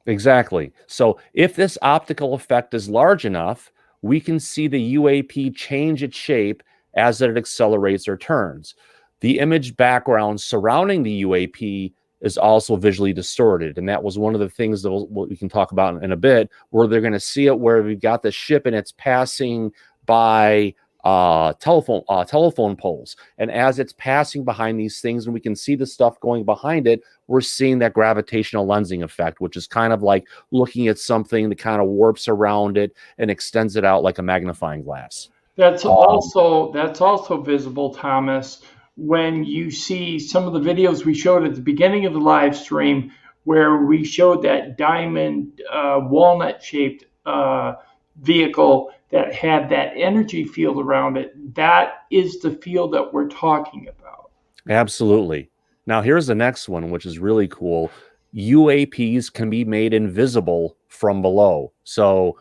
Exactly. So if this optical effect is large enough, we can see the UAP change its shape as it accelerates or turns. The image background surrounding the UAP is also visually distorted. And that was one of the things that we can talk about in a bit, where they're going to see it where we've got the ship and it's passing by telephone poles, and as it's passing behind these things and we can see the stuff going behind it, we're seeing that gravitational lensing effect, which is kind of like looking at something that kind of warps around it and extends it out like a magnifying glass.
That's also visible, Thomas, when you see some of the videos we showed at the beginning of the live stream, where we showed that diamond walnut shaped vehicle that had that energy field around it. That is the field that we're talking about.
Absolutely. Now here's the next one, which is really cool. UAPs can be made invisible from below. So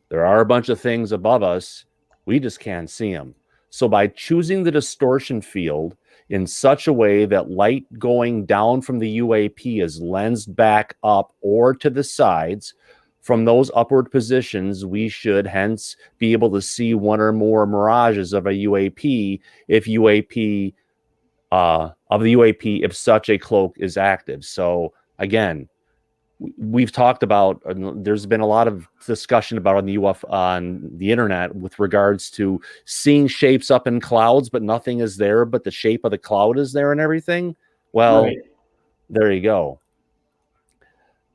there are a bunch of things above us. We just can't see them. So by choosing the distortion field in such a way that light going down from the UAP is lensed back up or to the sides, from those upward positions, we should hence be able to see one or more mirages of a UAP if if such a cloak is active. So again, we've talked about, there's been a lot of discussion about on the UFO on the internet with regards to seeing shapes up in clouds, but nothing is there, but the shape of the cloud is there and everything. Well,
Right.
there you go.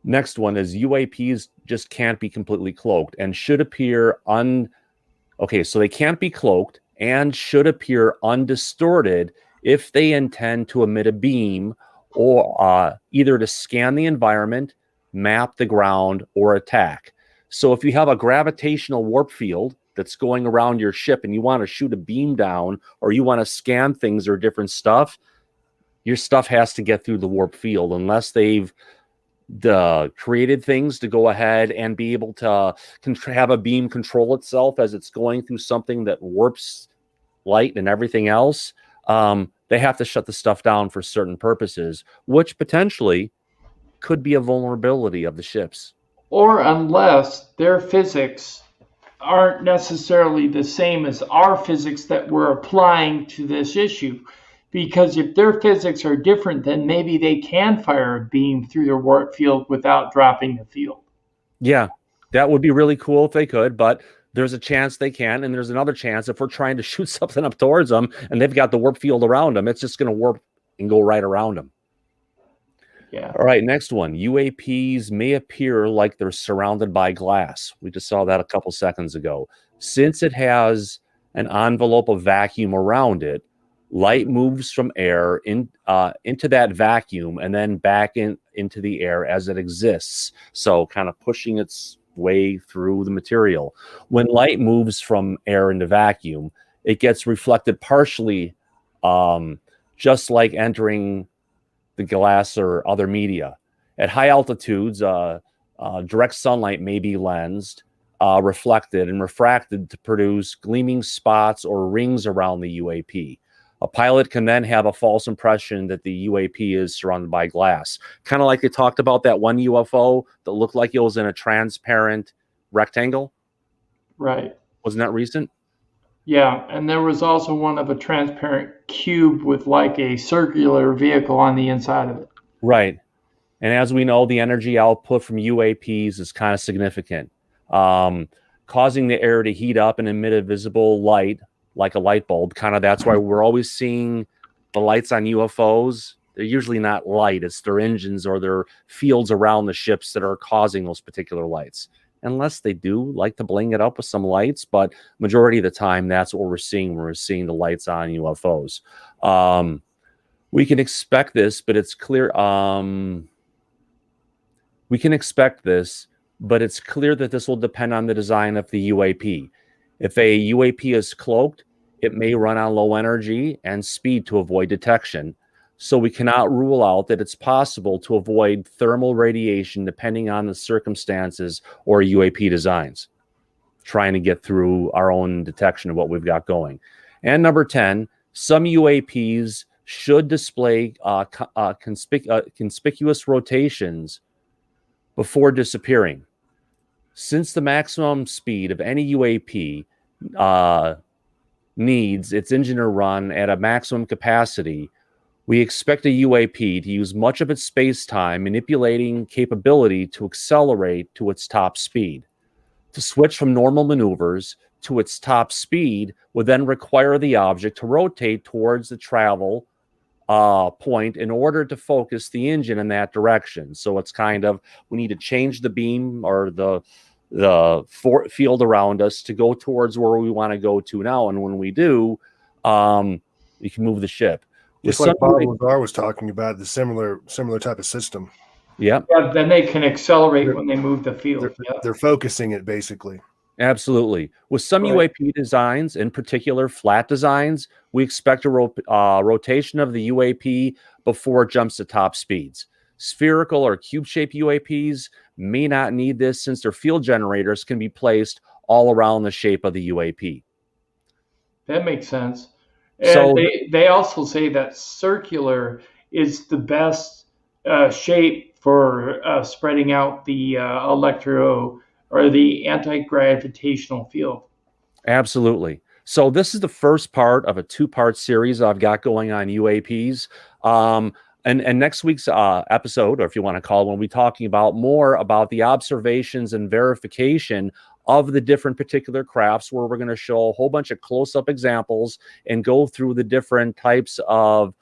Next one is UAPs just can't be completely cloaked and should appear okay, so they can't be cloaked and should appear undistorted if they intend to emit a beam or either to scan the environment, map the ground, or attack. So if you have a gravitational warp field that's going around your ship and you want to shoot a beam down or you want to scan things or different stuff, your stuff has to get through the warp field unless they've created things to go ahead and be able to have a beam control itself as it's going through something that warps light and everything else. They have to shut the stuff down for certain purposes, which potentially could be a vulnerability of the ships.
Or unless their physics aren't necessarily the same as our physics that we're applying to this issue. Because if their physics are different, then maybe they can fire a beam through their warp field without dropping the field.
Yeah, that would be really cool if they could, but there's a chance they can, and there's another chance if we're trying to shoot something up towards them and they've got the warp field around them, it's just going to warp and go right around them.
Yeah.
All right, next one. UAPs may appear like they're surrounded by glass. We just saw that a couple seconds ago. Since it has an envelope of vacuum around it, light moves from air into that vacuum and then back into the air as it exists. So kind of pushing its way through the material. When light moves from air into vacuum, it gets reflected partially, just like entering the glass or other media. At high altitudes, direct sunlight may be lensed, reflected, and refracted to produce gleaming spots or rings around the UAP. A pilot can then have a false impression that the UAP is surrounded by glass. Kind of like they talked about that one UFO that looked like it was in a transparent rectangle.
Right.
Wasn't that recent?
Yeah, and there was also one of a transparent cube with like a circular vehicle on the inside of it.
Right. And as we know, the energy output from UAPs is kind of significant, causing the air to heat up and emit a visible light like a light bulb. Kind of that's why we're always seeing the lights on UFOs. They're usually not light. It's their engines or their fields around the ships that are causing those particular lights. Unless they do like to bling it up with some lights, but majority of the time, that's what we're seeing when we're seeing the lights on UFOs. We can expect this, but it's clear. We can expect this, but it's clear that this will depend on the design of the UAP. If a UAP is cloaked, it may run on low energy and speed to avoid detection. So we cannot rule out that it's possible to avoid thermal radiation depending on the circumstances or UAP designs, trying to get through our own detection of what we've got going. And number 10, some UAPs should display conspicuous rotations before disappearing. Since the maximum speed of any UAP needs its engine to run at a maximum capacity, we expect a UAP to use much of its space-time manipulating capability to accelerate to its top speed. To switch from normal maneuvers to its top speed would then require the object to rotate towards the travel point in order to focus the engine in that direction. So it's kind of, we need to change the beam or the field around us to go towards where we want to go to now. And when we do, we can move the ship.
Just like Bob Lazar was talking about, the similar type of system.
Yeah.
Yeah, then they can accelerate when they move the field.
They're focusing it basically.
Absolutely. With some
Right.
UAP designs, in particular flat designs, we expect a rotation of the UAP before it jumps to top speeds. Spherical or cube-shaped UAPs may not need this since their field generators can be placed all around the shape of the UAP.
That makes sense. And
So
they also say that circular is the best shape for spreading out the electro or the anti-gravitational field.
absolutely. So this is the first part of a two-part series I've got going on UAPs. And next week's episode, or if you want to call it, we'll be talking about more about the observations and verification of the different particular crafts, where we're going to show a whole bunch of close-up examples and go through the different types of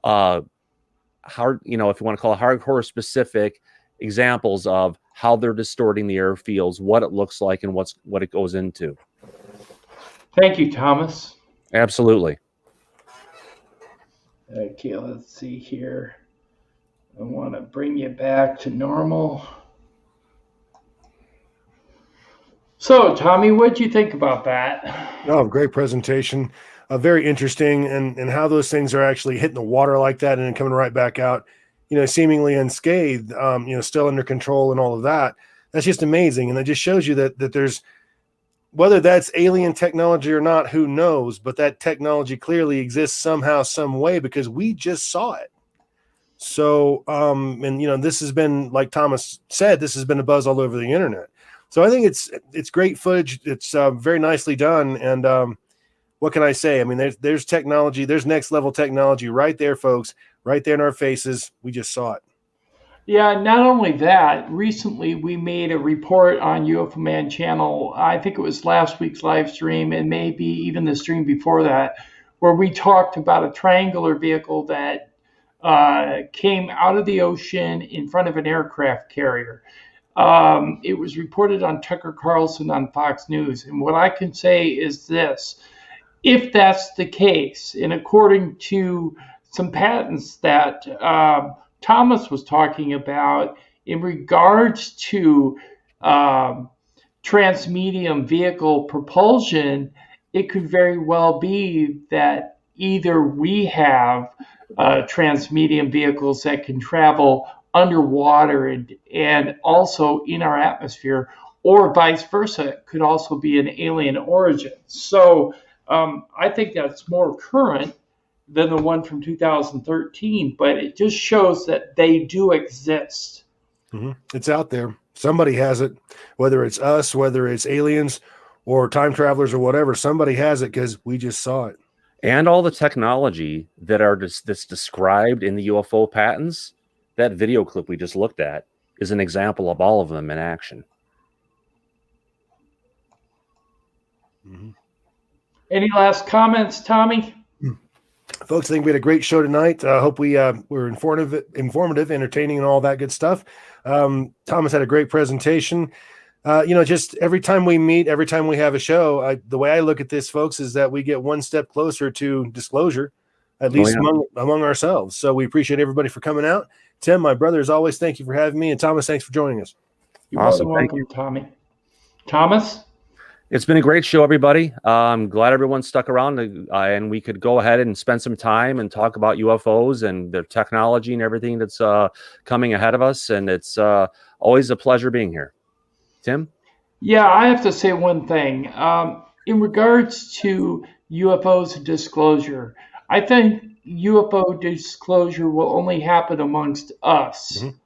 hard, you know, if you want to call it hardcore specific examples of how they're distorting the airfields, what it looks like, and what it goes into.
Thank you, Thomas.
Absolutely.
Okay, let's see here. I want to bring you back to normal. So, Tommy, what do you think about that?
Oh, great presentation. Very interesting, and how those things are actually hitting the water like that and then coming right back out, you know, seemingly unscathed, you know, still under control and all of that. That's just amazing. And that just shows you that there's, whether that's alien technology or not, who knows, but that technology clearly exists somehow, some way, because we just saw it. So, and you know, this has been, like Thomas said, this has been a buzz all over the internet. So I think it's great footage. It's very nicely done. And what can I say? I mean, there's technology, there's next level technology right there, folks, right there in our faces. We just saw it.
Yeah, not only that, recently we made a report on UFO Man channel. I think it was last week's live stream and maybe even the stream before that, where we talked about a triangular vehicle that came out of the ocean in front of an aircraft carrier. It was reported on Tucker Carlson on Fox News. And what I can say is this: if that's the case, and according to some patents that Thomas was talking about in regards to transmedium vehicle propulsion, it could very well be that either we have transmedium vehicles that can travel underwater and also in our atmosphere, or vice versa. It could also be an alien origin. So I think that's more current than the one from 2013, but it just shows that they do exist.
Mm-hmm. It's out there. Somebody has it, whether it's us, whether it's aliens or time travelers or whatever. Somebody has it because we just saw it.
And all the technology that's described in the UFO patents, that video clip we just looked at is an example of all of them in action.
Mm-hmm.
Any last comments, Tommy?
Folks, I think we had a great show tonight. I hope we were informative, entertaining, and all that good stuff. Thomas had a great presentation. You know, just every time we meet, every time we have a show, the way I look at this, folks, is that we get one step closer to disclosure, at least among ourselves. So we appreciate everybody for coming out. Tim, my brother, as always, thank you for having me. And Thomas, thanks for joining us.
You're awesome. Welcome, Tommy. Thomas?
It's been a great show, everybody. I'm glad everyone stuck around and we could go ahead and spend some time and talk about UFOs and their technology and everything that's coming ahead of us. And it's always a pleasure being here. Tim?
Yeah, I have to say one thing. In regards to UFOs and disclosure, I think UFO disclosure will only happen amongst us. Mm-hmm.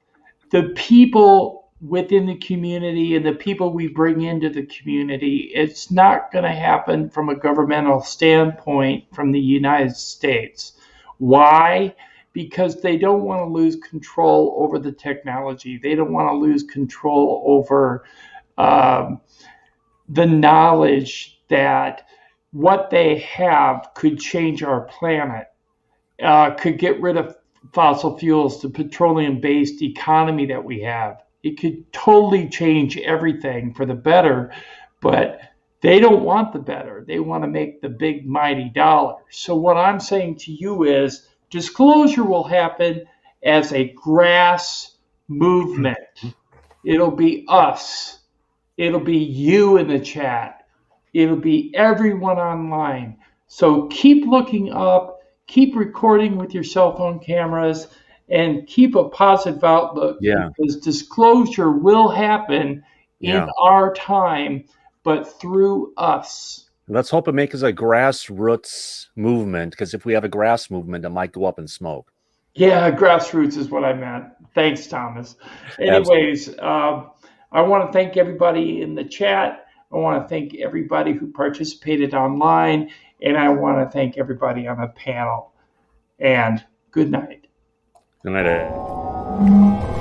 The people within the community and the people we bring into the community, it's not going to happen from a governmental standpoint from the United States. Why? Because they don't want to lose control over the technology. They don't want to lose control over the knowledge that what they have could change our planet, could get rid of fossil fuels, the petroleum-based economy that we have. It could totally change everything for the better, but they don't want the better. They want to make the big, mighty dollar. So what I'm saying to you is disclosure will happen as a grass movement. It'll be us. It'll be you in the chat. It'll be everyone online. So keep looking up, keep recording with your cell phone cameras, and keep a positive outlook, because disclosure will happen in our time, but through us.
Let's hope it makes a grassroots movement, because if we have a grass movement, it might go up in smoke.
Yeah, grassroots is what I meant. Thanks, Thomas. Anyways, I want to thank everybody in the chat. I want to thank everybody who participated online, and I want to thank everybody on the panel. And good night.
Good night.